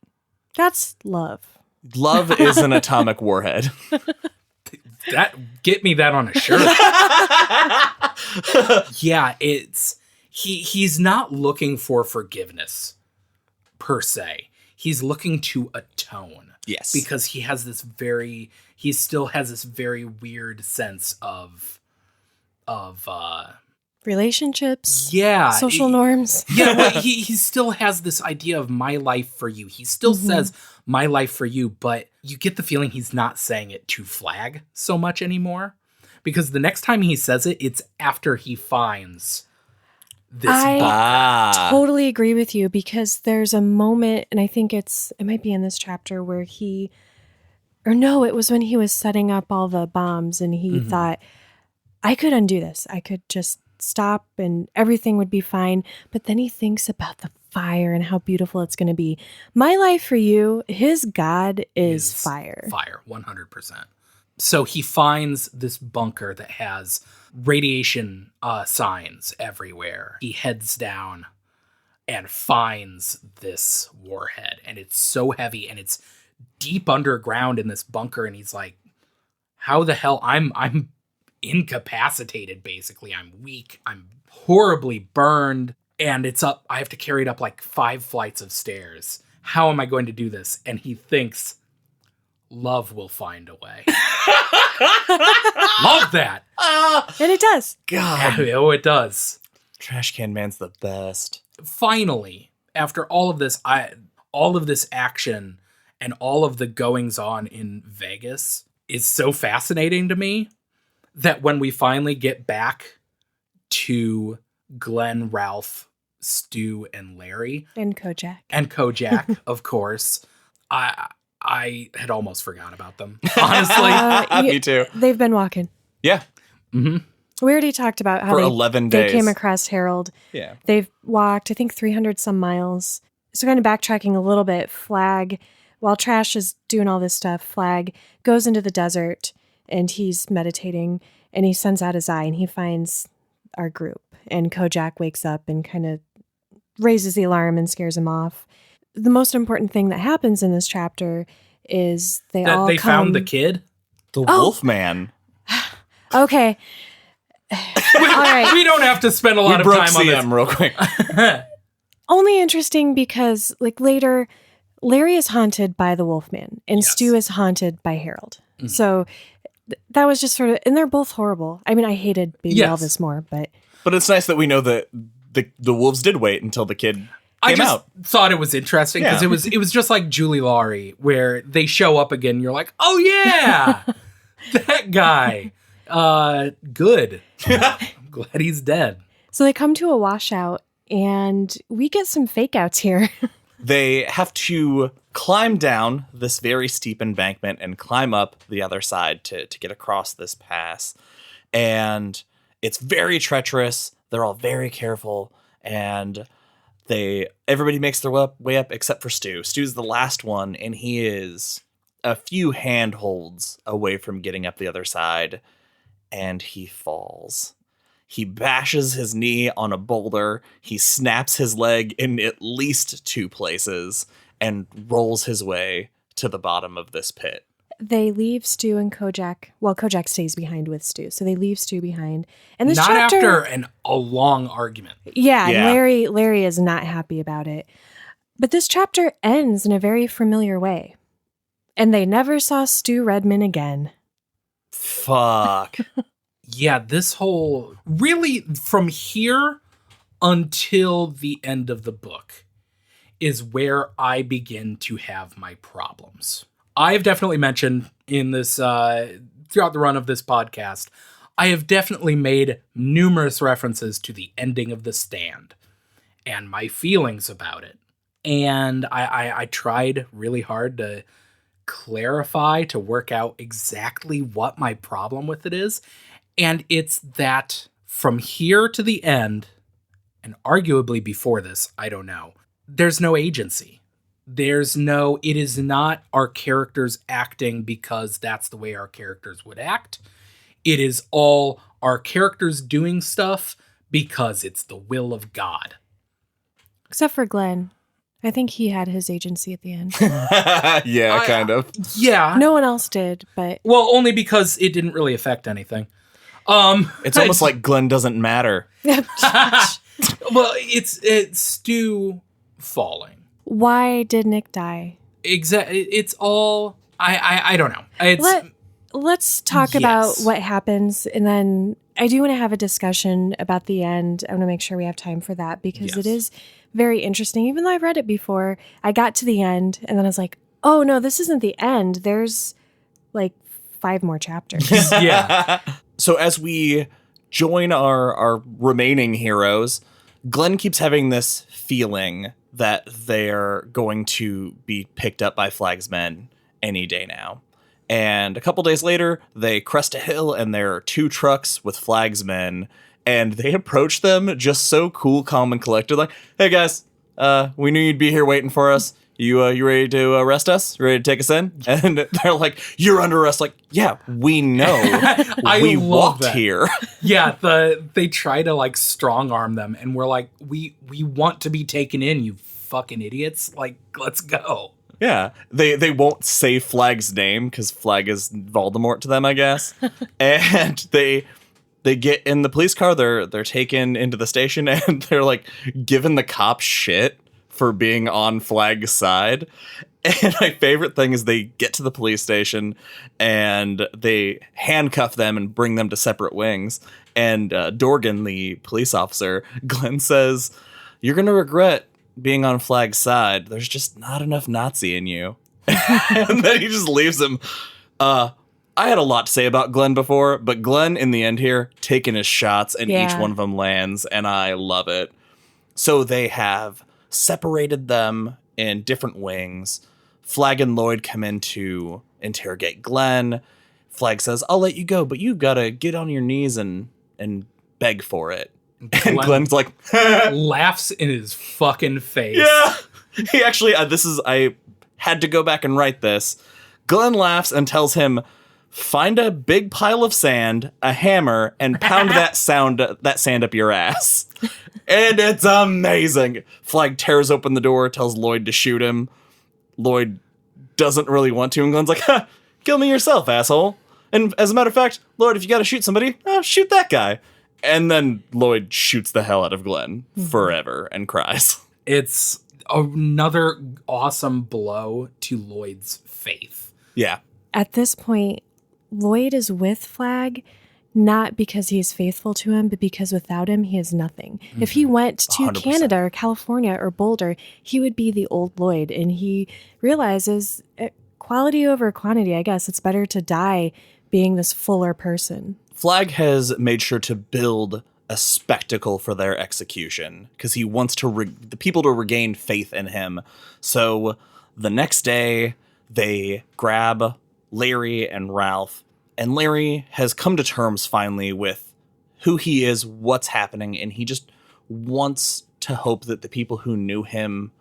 S2: That's love.
S1: Love is an atomic warhead.
S3: Get me that on a shirt. Yeah, he's not looking for forgiveness per se. He's looking to atone.
S1: Yes.
S3: Because he still has this very weird sense of
S2: relationships.
S3: Yeah.
S2: Social norms.
S3: Yeah, well, he still has this idea of my life for you. He still says my life for you, but you get the feeling he's not saying it to Flagg so much anymore. Because the next time he says it, it's after he finds this book.
S2: I totally agree with you, because there's a moment, and I think it might be in this chapter, where it was when he was setting up all the bombs, and he thought, I could undo this. I could just stop and everything would be fine. But then he thinks about the fire and how beautiful it's going to be. My life for you, his God is fire.
S3: Fire, 100%. So he finds this bunker that has radiation signs everywhere. He heads down and finds this warhead, and it's so heavy, and it's deep underground in this bunker, and he's like, how the hell? I'm incapacitated, basically. I'm weak. I'm horribly burned, and it's up. I have to carry it up like 5 flights of stairs. How am I going to do this? And he thinks, love will find a way. Love that.
S2: And it does.
S1: God.
S3: Oh, it does.
S1: Trashcan Man's the best.
S3: Finally, after all of this action and all of the goings on in Vegas is so fascinating to me that when we finally get back to Glenn, Ralph, Stu, and Larry
S2: And Kojak.
S3: of course, I had almost forgot about them. Honestly,
S1: Me too.
S2: They've been walking.
S1: Yeah.
S3: mm-hmm.
S2: We already talked about how
S1: For 11 days.
S2: they came across Harold.
S1: Yeah.
S2: They've walked, I think, 300 some miles. So kind of backtracking a little bit, Flagg, while Trash is doing all this stuff, Flagg goes into the desert and he's meditating and he sends out his eye and he finds our group. And Kojak wakes up and kind of raises the alarm and scares him off. The most important thing that happens in this chapter is they
S3: found the kid.
S1: The Wolfman.
S2: Okay. All right.
S3: We don't have to spend a lot of
S1: broke
S3: time on this.
S1: CM real quick.
S2: Only interesting because, like, later, Larry is haunted by the Wolfman and
S3: Yes.
S2: Stu is haunted by Harold. So that was just sort of, and they're both horrible. I mean, I hated Baby
S3: Yes.
S2: Elvis more, but
S1: But it's nice that we know that the wolves did wait until the kid
S3: I
S1: came
S3: just
S1: out.
S3: thought it was interesting because
S1: Yeah.
S3: it was just like Julie Laurie, where they show up again and you're like, oh yeah, that guy. Good. I'm glad he's dead.
S2: so they come to a washout and we get some fake outs here.
S1: They have to climb down this very steep embankment and climb up the other side to get across this pass. And it's very treacherous. They're all very careful. And everybody makes their way up except for Stu. Stu's the last one, and he is a few handholds away from getting up the other side. And he falls. He bashes his knee on a boulder. He snaps his leg in at least 2 places and rolls his way to the bottom of this pit.
S2: They leave Stu and Kojak. Well, Kojak stays behind with Stu, so they leave Stu behind. And this
S3: Not
S2: chapter,
S3: after a long argument.
S2: Yeah,
S1: Yeah.
S2: Larry is not happy about it. But this chapter ends in a very familiar way. And they never saw Stu Redman again.
S1: Fuck.
S3: Yeah, this whole really from here until the end of the book is where I begin to have my problems. I've definitely mentioned in this throughout the run of this podcast, I have definitely made numerous references to the ending of The Stand and my feelings about it. And I tried really hard to clarify, to work out exactly what my problem with it is. And it's that from here to the end, and arguably before this, I don't know, there's no agency. It is not our characters acting because that's the way our characters would act. It is all our characters doing stuff because it's the will of God.
S2: Except for Glenn. I think he had his agency at the end.
S1: Yeah, kind of.
S3: Yeah.
S2: No one else did, but
S3: Well, only because it didn't really affect anything.
S1: It's almost like Glenn doesn't matter.
S3: Well, it's Stu falling.
S2: why did Nick die?
S3: It's all I don't know. It's
S2: Let's talk
S3: Yes.
S2: about what happens, and then I do want to have a discussion about the end. I want to make sure we have time for that because it
S3: Yes.
S2: is very interesting. Even though I've read it before, I got to the end, and then I was like, oh no, this isn't the end. There's like 5 more chapters.
S3: yeah.
S1: So as we join our remaining heroes, Glenn keeps having this feeling that they're going to be picked up by Flagg's men any day now. And a couple days later, they crest a hill and there are 2 trucks with Flagg's men. And they approach them just so cool, calm, and collected. Like, hey guys, we knew you'd be here waiting for us. You ready to arrest us? Ready to take us in? And they're like, you're under arrest. Like, yeah, we know. We
S3: love
S1: walked
S3: that.
S1: here.
S3: Yeah, they try to like strong arm them, and we're like, we want to be taken in, you fucking idiots. Like, let's go.
S1: Yeah, they won't say Flagg's name because Flagg is Voldemort to them, I guess. And they get in the police car. They're taken into the station, and they're like giving the cops shit for being on Flagg's side. And my favorite thing is they get to the police station and they handcuff them and bring them to separate wings. And Dorgan, the police officer, Glenn says, "You're gonna regret being on Flagg's side. There's just not enough Nazi in you." And then he just leaves him. I had a lot to say about Glenn before, but Glenn in the end here taking his shots and each one of them lands, and I love it. So they have separated them in different wings. Flagg and Lloyd come in to interrogate Glenn. Flagg says, "I'll let you go, but you've got to get on your knees and beg for it." And Glenn's like,
S3: laughs in his fucking face.
S1: yeah. He actually, I had to go back and write this. Glenn laughs and tells him, "Find a big pile of sand, a hammer, and pound that sand up your ass." And it's amazing. Flagg tears open the door, tells Lloyd to shoot him. Lloyd doesn't really want to, and Glenn's like, "Ha, kill me yourself, asshole. And as a matter of fact, Lloyd, if you gotta shoot somebody, shoot that guy." And then Lloyd shoots the hell out of Glenn forever and cries.
S3: It's another awesome blow to Lloyd's faith.
S1: Yeah.
S2: At this point, Lloyd is with Flagg, not because he's faithful to him, but because without him, he is nothing. If he went to
S1: 100%.
S2: Canada or California or Boulder, he would be the old Lloyd. And he realizes quality over quantity, I guess. It's better to die being this fuller person.
S1: Flagg has made sure to build a spectacle for their execution because he wants the people to regain faith in him. So the next day, they grab Larry and Ralph, and Larry has come to terms finally with who he is, what's happening, and he just wants to hope that the people who knew him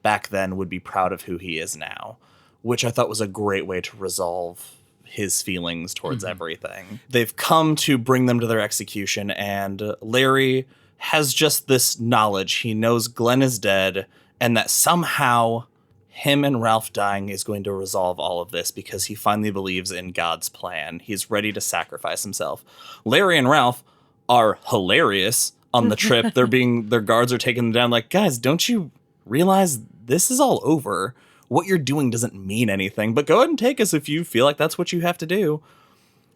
S1: back then would be proud of who he is now, which I thought was a great way to resolve his feelings towards everything. They've come to bring them to their execution, and Larry has just this knowledge. He knows Glenn is dead, and that somehow him and Ralph dying is going to resolve all of this because he finally believes in God's plan. He's ready to sacrifice himself. Larry and Ralph are hilarious on the trip. Their guards are taking them down like, "Guys, don't you realize this is all over? What you're doing doesn't mean anything, but go ahead and take us if you feel like that's what you have to do."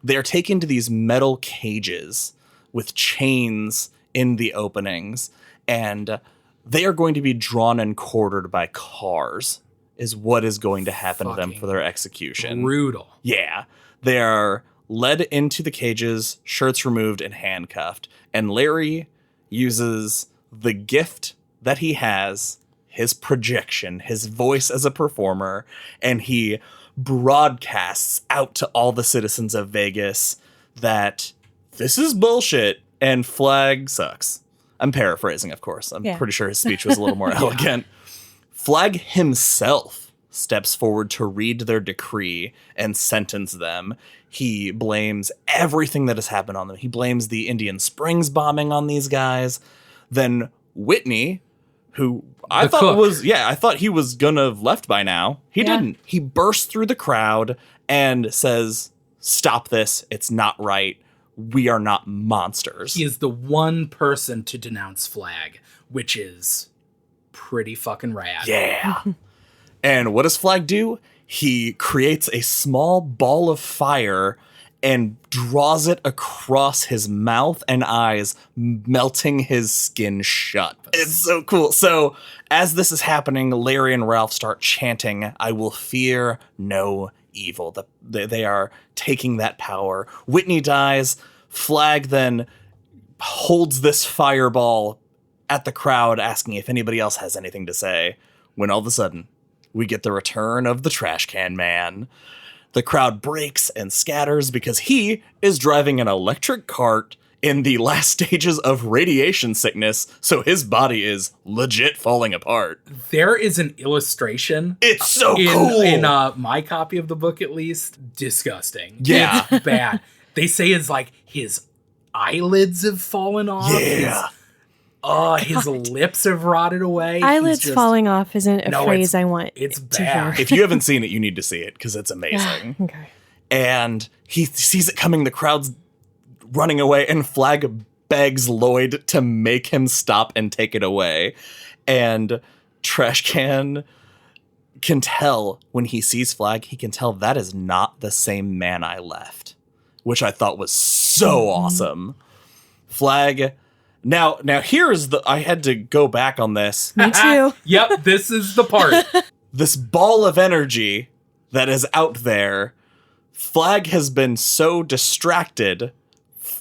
S1: They're taken to these metal cages with chains in the openings, and they are going to be drawn and quartered by cars, is what is going to happen to them for their execution.
S3: Brutal.
S1: Yeah. They are led into the cages, shirts removed, and handcuffed. And Larry uses the gift that he has, his projection, his voice as a performer, and he broadcasts out to all the citizens of Vegas that this is bullshit and Flagg sucks. I'm paraphrasing, of course. I'm pretty sure his speech was a little more elegant. Flagg himself steps forward to read their decree and sentence them. He blames everything that has happened on them. He blames the Indian Springs bombing on these guys. Then Whitney, who I thought he was gonna have left by now. He didn't. He bursts through the crowd and says, "Stop this. It's not right. We are not monsters."
S3: He is the one person to denounce Flagg, which is pretty fucking rad.
S1: Yeah. And what does Flagg do? He creates a small ball of fire and draws it across his mouth and eyes, melting his skin shut. It's so cool. So as this is happening, Larry and Ralph start chanting, "I will fear no evil." They are taking that power. Whitney dies. Flagg then holds this fireball at the crowd, asking if anybody else has anything to say, when all of a sudden we get the return of the Trashcan Man. The crowd breaks and scatters because he is driving an electric cart in the last stages of radiation sickness, so his body is legit falling apart.
S3: There is an illustration.
S1: It's so
S3: in,
S1: cool.
S3: In my copy of the book, at least. Disgusting.
S1: Yeah.
S3: It's bad. They say it's like his eyelids have fallen off.
S1: Yeah.
S3: His lips have rotted away.
S2: Eyelids falling off isn't a phrase I want
S3: it's
S2: to
S3: bad.
S2: hear.
S1: If you haven't seen it, you need to see it because it's amazing.
S2: Okay.
S1: And he sees it coming. The crowd's running away, and Flagg begs Lloyd to make him stop and take it away. And Trashcan can tell when he sees Flagg, he can tell that is not the same man I left, which I thought was so awesome. Flagg. Now here's I had to go back on this.
S2: Me too.
S3: Yep, this is the part.
S1: This ball of energy that is out there, Flagg has been so distracted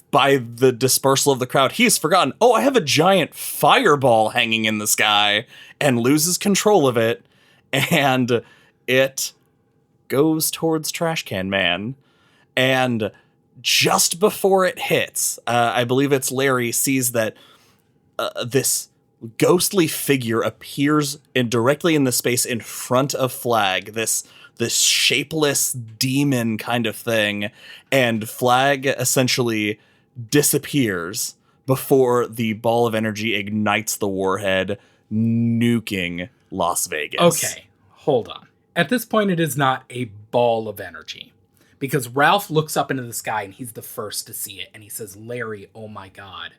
S1: by the dispersal of the crowd, he's forgotten, I have a giant fireball hanging in the sky, and loses control of it, and it goes towards Trashcan Man. And just before it hits, I believe it's Larry, sees that this ghostly figure appears directly in the space in front of Flagg, this shapeless demon kind of thing, and Flagg essentially disappears before the ball of energy ignites the warhead, nuking Las Vegas.
S3: Okay, hold on. At this point, it is not a ball of energy, because Ralph looks up into the sky and he's the first to see it, and he says, Larry, oh my God,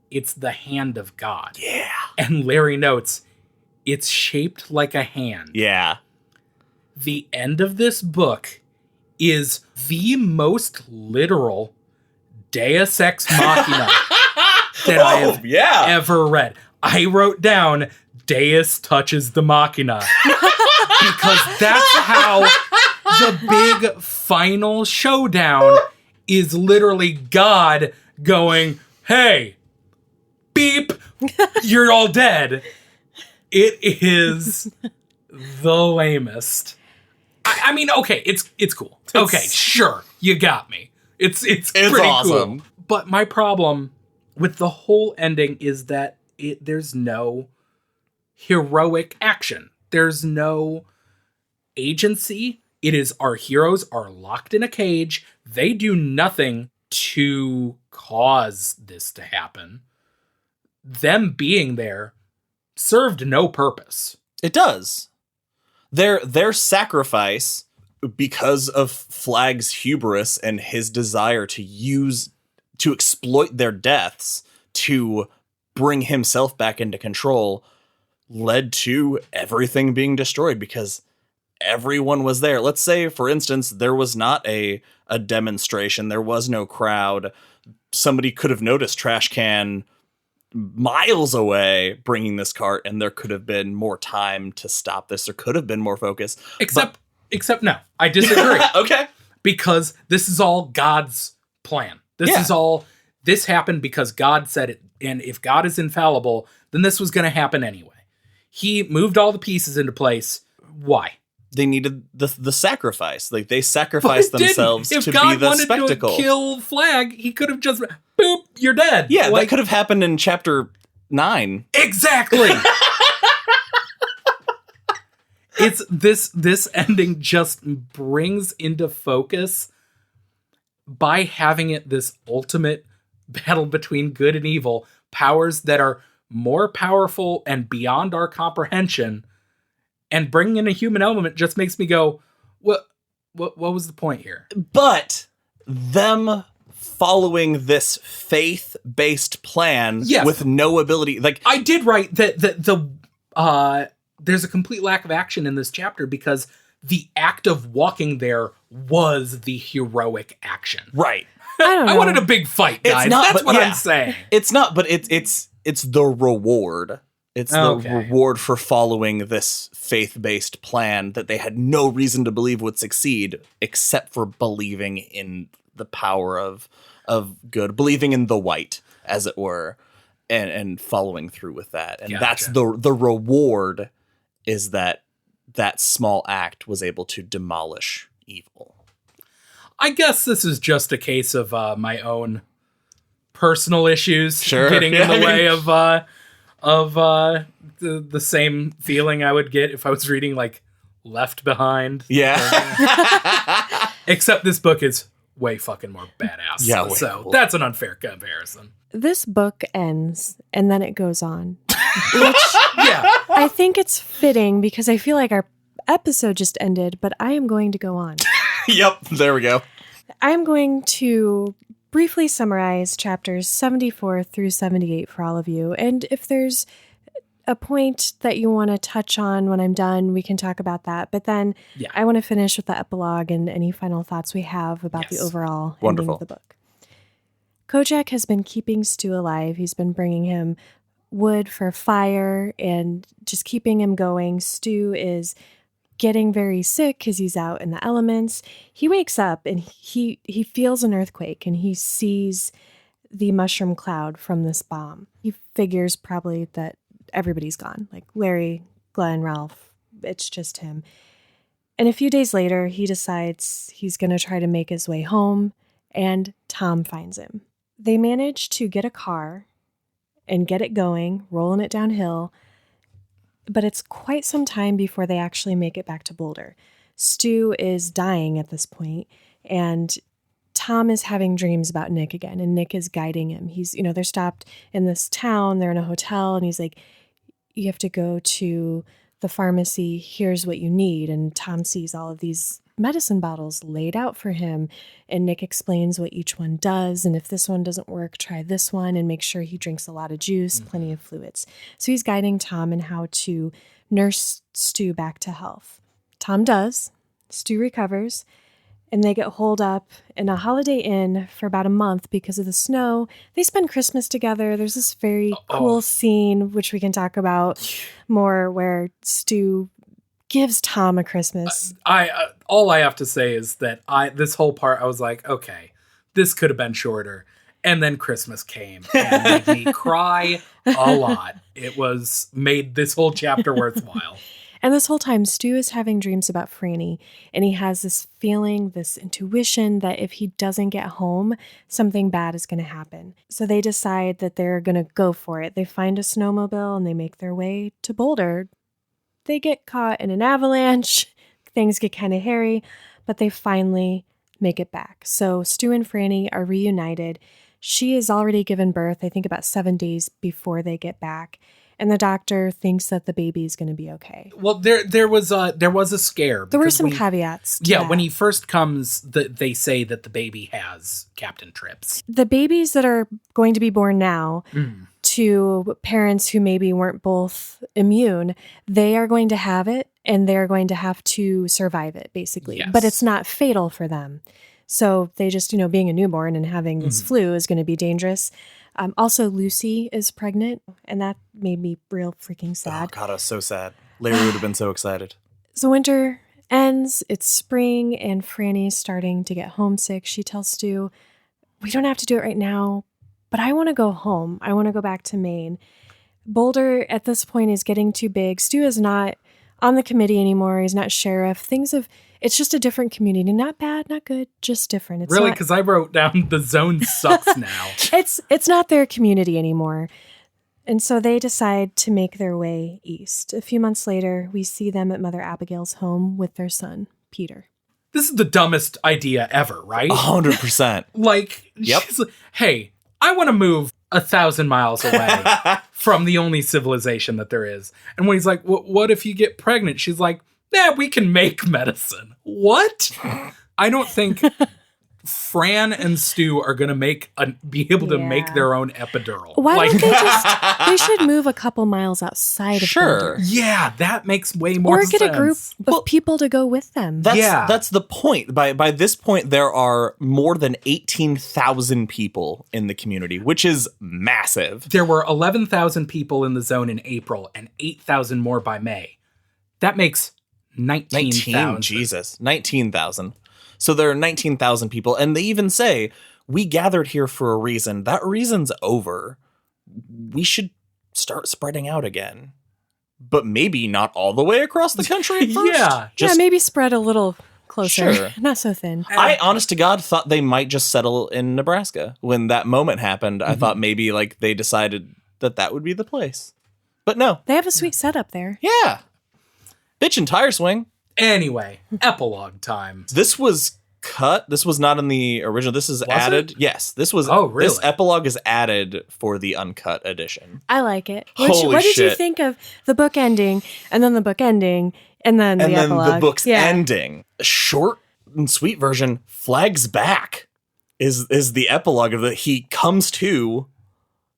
S3: it's the hand of God.
S1: Yeah.
S3: And Larry notes, it's shaped like a hand.
S1: Yeah.
S3: The end of this book is the most literal Deus Ex Machina that I have ever read. I wrote down Deus Touches the Machina because that's how the big final showdown is literally God going, hey, beep, you're all dead. It is the lamest. I mean, okay, it's cool. Okay, sure, you got me. It's pretty
S1: awesome.
S3: Cool. But my problem with the whole ending is that there's no heroic action. There's no agency. It is our heroes are locked in a cage. They do nothing to cause this to happen. Them being there served no purpose.
S1: It does. Their sacrifice, because of Flagg's hubris and his desire to exploit their deaths to bring himself back into control, led to everything being destroyed because everyone was there. Let's say, for instance, there was not a demonstration. There was no crowd. Somebody could have noticed Trashcan miles away bringing this cart, and there could have been more time to stop this. There could have been more focus.
S3: Except no, I disagree.
S1: Okay.
S3: Because this is all God's plan. This happened because God said it. And if God is infallible, then this was going to happen anyway. He moved all the pieces into place. Why?
S1: They needed the sacrifice. Like, they sacrificed themselves to be the spectacle.
S3: If God wanted to kill Flagg, he could have just, boop, you're dead.
S1: Yeah, that could have happened in chapter 9.
S3: Exactly. It's this ending just brings into focus, by having it this ultimate battle between good and evil, powers that are more powerful and beyond our comprehension, and bringing in a human element just makes me go, what was the point here?
S1: But them following this faith-based plan with no ability, like,
S3: I did write that there's a complete lack of action in this chapter because the act of walking there was the heroic action.
S1: Right.
S3: I wanted a big fight, guys. That's what I'm saying.
S1: It's not, but it's the reward. It's the reward for following this faith-based plan that they had no reason to believe would succeed, except for believing in the power of good, believing in the white, as it were, and following through with that. And that's the reward, is that small act was able to demolish evil.
S3: I guess this is just a case of my own personal issues getting in the way of the same feeling I would get if I was reading like Left Behind.
S1: Yeah.
S3: Except this book is way fucking more badass.
S1: Yeah,
S3: so that's an unfair comparison.
S2: This book ends and then it goes on. Which
S3: Yeah.
S2: I think it's fitting because I feel like our episode just ended, but I am going to go on.
S1: Yep. There we go.
S2: I'm going to briefly summarize chapters 74 through 78 for all of you. And if there's a point that you want to touch on when I'm done, we can talk about that. But then I want to finish with the epilogue and any final thoughts we have about the overall ending of the book. Kojak has been keeping Stu alive. He's been bringing him wood for fire and just keeping him going. Stu is getting very sick because he's out in the elements. He wakes up and he feels an earthquake and he sees the mushroom cloud from this bomb. He figures probably that everybody's gone, like Larry, Glenn, Ralph. It's just him. And a few days later, he decides he's going to try to make his way home, and Tom finds him. They manage to get a car and get it going, rolling it downhill, but it's quite some time before they actually make it back to Boulder. Stu is dying at this point, and Tom is having dreams about Nick again, and Nick is guiding him. He's, they're stopped in this town, they're in a hotel, and he's like, you have to go to the pharmacy, here's what you need. And Tom sees all of these medicine bottles laid out for him, and Nick explains what each one does, and if this one doesn't work, try this one, and make sure he drinks a lot of juice, plenty of fluids. So he's guiding Tom in how to nurse Stu back to health. Tom does. Stu recovers, and they get holed up in a Holiday Inn for about a month because of the snow. They spend Christmas together. There's this very cool scene, which we can talk about more, where Stu gives Tom a Christmas.
S3: All I have to say is that this whole part, I was like, okay, this could have been shorter. And then Christmas came and made me cry a lot. It made this whole chapter worthwhile.
S2: And this whole time, Stu is having dreams about Franny, and he has this feeling, this intuition that if he doesn't get home, something bad is going to happen. So they decide that they're going to go for it. They find a snowmobile and they make their way to Boulder. They get caught in an avalanche. Things get kind of hairy, but they finally make it back. So Stu and Franny are reunited. She has already given birth, I think about 7 days before they get back. And the doctor thinks that the baby is going to be okay.
S3: Well, there was a scare.
S2: There were some caveats.
S3: Yeah, when he first comes, they say that the baby has Captain Trips.
S2: The babies that are going to be born now to parents who maybe weren't both immune, they are going to have it and they're going to have to survive it, basically.
S3: Yes.
S2: But it's not fatal for them. So they just, being a newborn and having this flu is going to be dangerous. Also, Lucy is pregnant, and that made me real freaking sad.
S1: Oh, God, I was so sad. Larry would have been so excited.
S2: So winter ends, it's spring, and Franny's starting to get homesick. She tells Stu, we don't have to do it right now, but I want to go home. I want to go back to Maine. Boulder, at this point, is getting too big. Stu is not on the committee anymore. He's not sheriff. It's just a different community. Not bad, not good, just different. It's
S3: really? Because I wrote down the zone sucks now.
S2: It's not their community anymore. And so they decide to make their way east. A few months later, we see them at Mother Abigail's home with their son, Peter.
S3: This is the dumbest idea ever, right?
S1: 100%.
S3: She's like, hey, I want to move 1,000 miles away from the only civilization that there is. And when he's like, what if you get pregnant? She's like, we can make medicine. What? I don't think Fran and Stu are going to be able to make their own epidural.
S2: Why don't they should move a couple miles outside of Boulder.
S3: Yeah, that makes way more sense.
S2: Or get a group of people to go with them.
S1: That's the point. By this point, there are more than 18,000 people in the community, which is massive.
S3: There were 11,000 people in the zone in April and 8,000 more by May. That makes 19,000.
S1: Jesus, 19,000. So there are 19,000 people, and they even say, we gathered here for a reason. That reason's over. We should start spreading out again. But maybe not all the way across the country at first.
S3: Yeah.
S2: Maybe spread a little closer.
S1: Sure.
S2: Not so thin.
S1: I, honest to God, thought they might just settle in Nebraska. When that moment happened, I thought maybe like they decided that would be the place. But no.
S2: They have a sweet setup there.
S1: Yeah. Bitch and tire swing.
S3: Anyway, epilogue time.
S1: This was cut. This was not in the original. This is added.
S3: It?
S1: Yes. This was.
S3: Oh, really?
S1: This epilogue is added for the uncut edition.
S2: I like it.
S1: Holy
S2: what did you
S1: shit.
S2: think of the book ending and then the book ending and then the epilogue?
S1: The book's ending. Short and sweet version. Flagg's back is the epilogue of it. He comes to,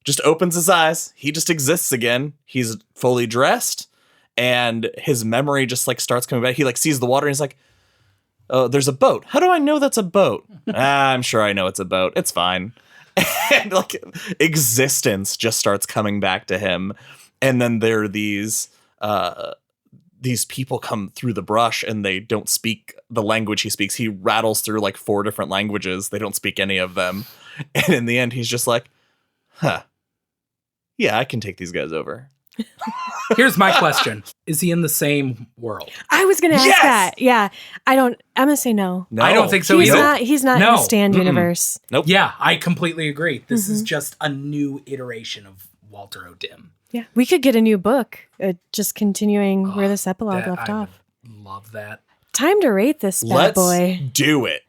S1: just opens his eyes. He just exists again. He's fully dressed. And his memory just like starts coming back. He like sees the water and he's like, oh, there's a boat. How do I know that's a boat? I'm sure I know it's a boat. It's fine. And like existence just starts coming back to him. And then there are these people come through the brush and they don't speak the language he speaks. He rattles through like 4 different languages. They don't speak any of them. And in the end, he's just like, huh. Yeah, I can take these guys over.
S3: Here's my question. Is he in the same world?
S2: I was going to ask that. Yeah. I'm going to say no.
S3: I don't think so
S2: He's
S3: either.
S2: He's not in the Stand universe.
S1: Nope.
S3: Yeah, I completely agree. This is just a new iteration of Walter O'Dim.
S2: Yeah. We could get a new book, just continuing where this epilogue left off.
S3: Love that.
S2: Time to rate this bad boy.
S1: Let's do it.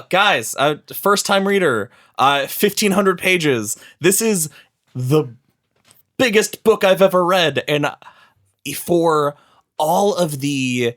S1: Guys, first time reader, 1,500 pages. This is the biggest book I've ever read, and for all of the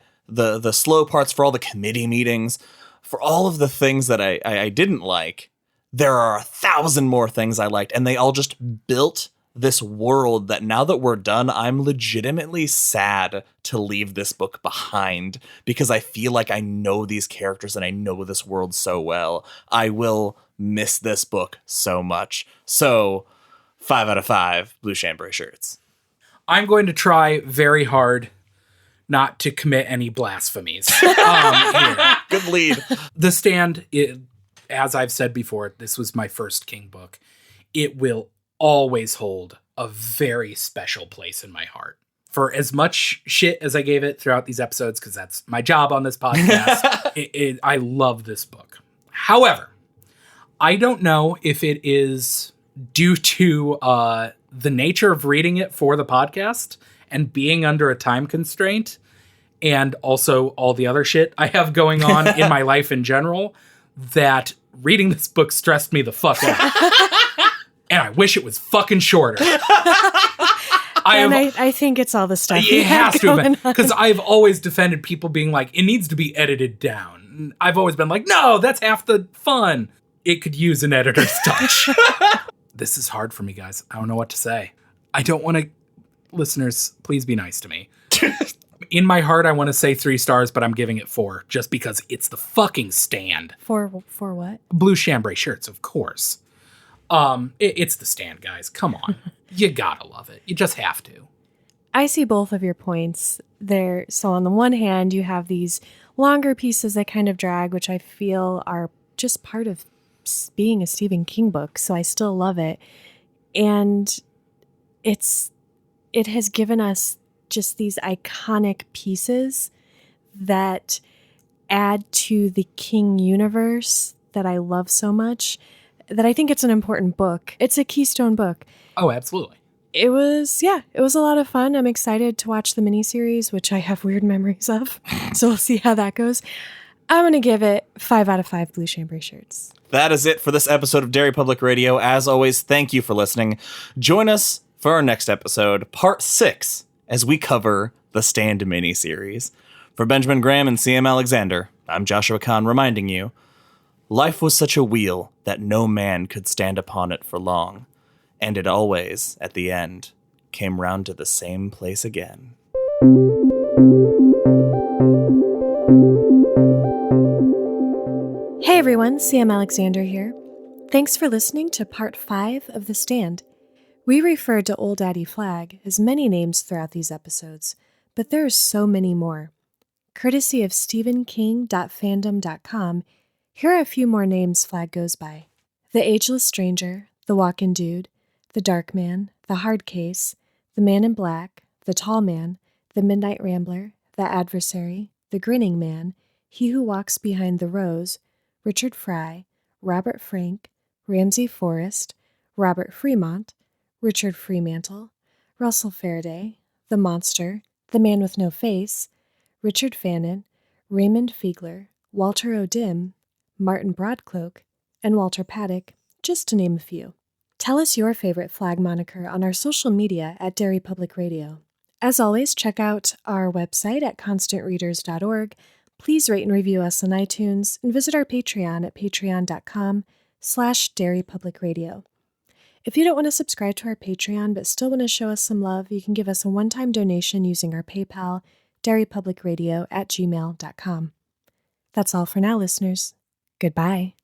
S1: slow parts, for all the committee meetings, for all of the things that I didn't like, there are 1,000 more things I liked, and they all just built this world that now that we're done, I'm legitimately sad to leave this book behind because I feel like I know these characters and I know this world so well. I will miss this book so much. So 5 out of 5 blue chambray shirts.
S3: I'm going to try very hard not to commit any blasphemies. Here.
S1: Good lead.
S3: The Stand, as I've said before, this was my first King book. It will always hold a very special place in my heart. For as much shit as I gave it throughout these episodes, because that's my job on this podcast, I love this book. However, I don't know if it is due to the nature of reading it for the podcast and being under a time constraint and also all the other shit I have going on in my life in general, that reading this book stressed me the fuck out. And I wish it was fucking shorter.
S2: I think it's all the stuff.
S3: It has to have been. Because I've always defended people being like, it needs to be edited down. I've always been like, no, that's half the fun. It could use an editor's touch. This is hard for me, guys. I don't know what to say. I don't want to... Listeners, please be nice to me. In my heart, I want to say 3 stars, but I'm giving it 4 just because it's the fucking Stand.
S2: For what?
S3: Blue chambray shirts, of course. It's the Stand, guys. Come on. You gotta love it. You just have to.
S2: I see both of your points there. So on the one hand, you have these longer pieces that kind of drag, which I feel are just part of being a Stephen King book. So I still love it. And it has given us just these iconic pieces that add to the King universe that I love so much, that I think it's an important book. It's a keystone book.
S3: Oh, absolutely.
S2: It was a lot of fun. I'm excited to watch the miniseries, which I have weird memories of. So we'll see how that goes. I'm going to give it 5 out of 5 blue chambray shirts.
S1: That is it for this episode of Derry Public Radio. As always, thank you for listening. Join us for our next episode, part 6, as we cover the Stand miniseries. For Benjamin Graham and CM Alexander, I'm Joshua Kahn reminding you, life was such a wheel that no man could stand upon it for long, and it always, at the end, came round to the same place again.
S2: Hey everyone, CM Alexander here. Thanks for listening to part 5 of The Stand. We referred to Old Daddy Flagg as many names throughout these episodes, but there are so many more. Courtesy of StephenKing.fandom.com, here are a few more names Flagg goes by. The Ageless Stranger, the Walkin' Dude, the Dark Man, the Hard Case, the Man in Black, the Tall Man, the Midnight Rambler, the Adversary, the Grinning Man, He Who Walks Behind the Rose, Richard Fry, Robert Frank, Ramsey Forrest, Robert Fremont, Richard Fremantle, Russell Faraday, The Monster, The Man with No Face, Richard Fannin, Raymond Fiegler, Walter O'Dim, Martin Broadcloak, and Walter Paddock, just to name a few. Tell us your favorite Flagg moniker on our social media at Derry Public Radio. As always, check out our website at constantreaders.org. Please rate and review us on iTunes and visit our Patreon at patreon.com/Derry Public Radio. If you don't want to subscribe to our Patreon but still want to show us some love, you can give us a one-time donation using our PayPal, derrypublicradio@gmail.com. That's all for now, listeners. Goodbye.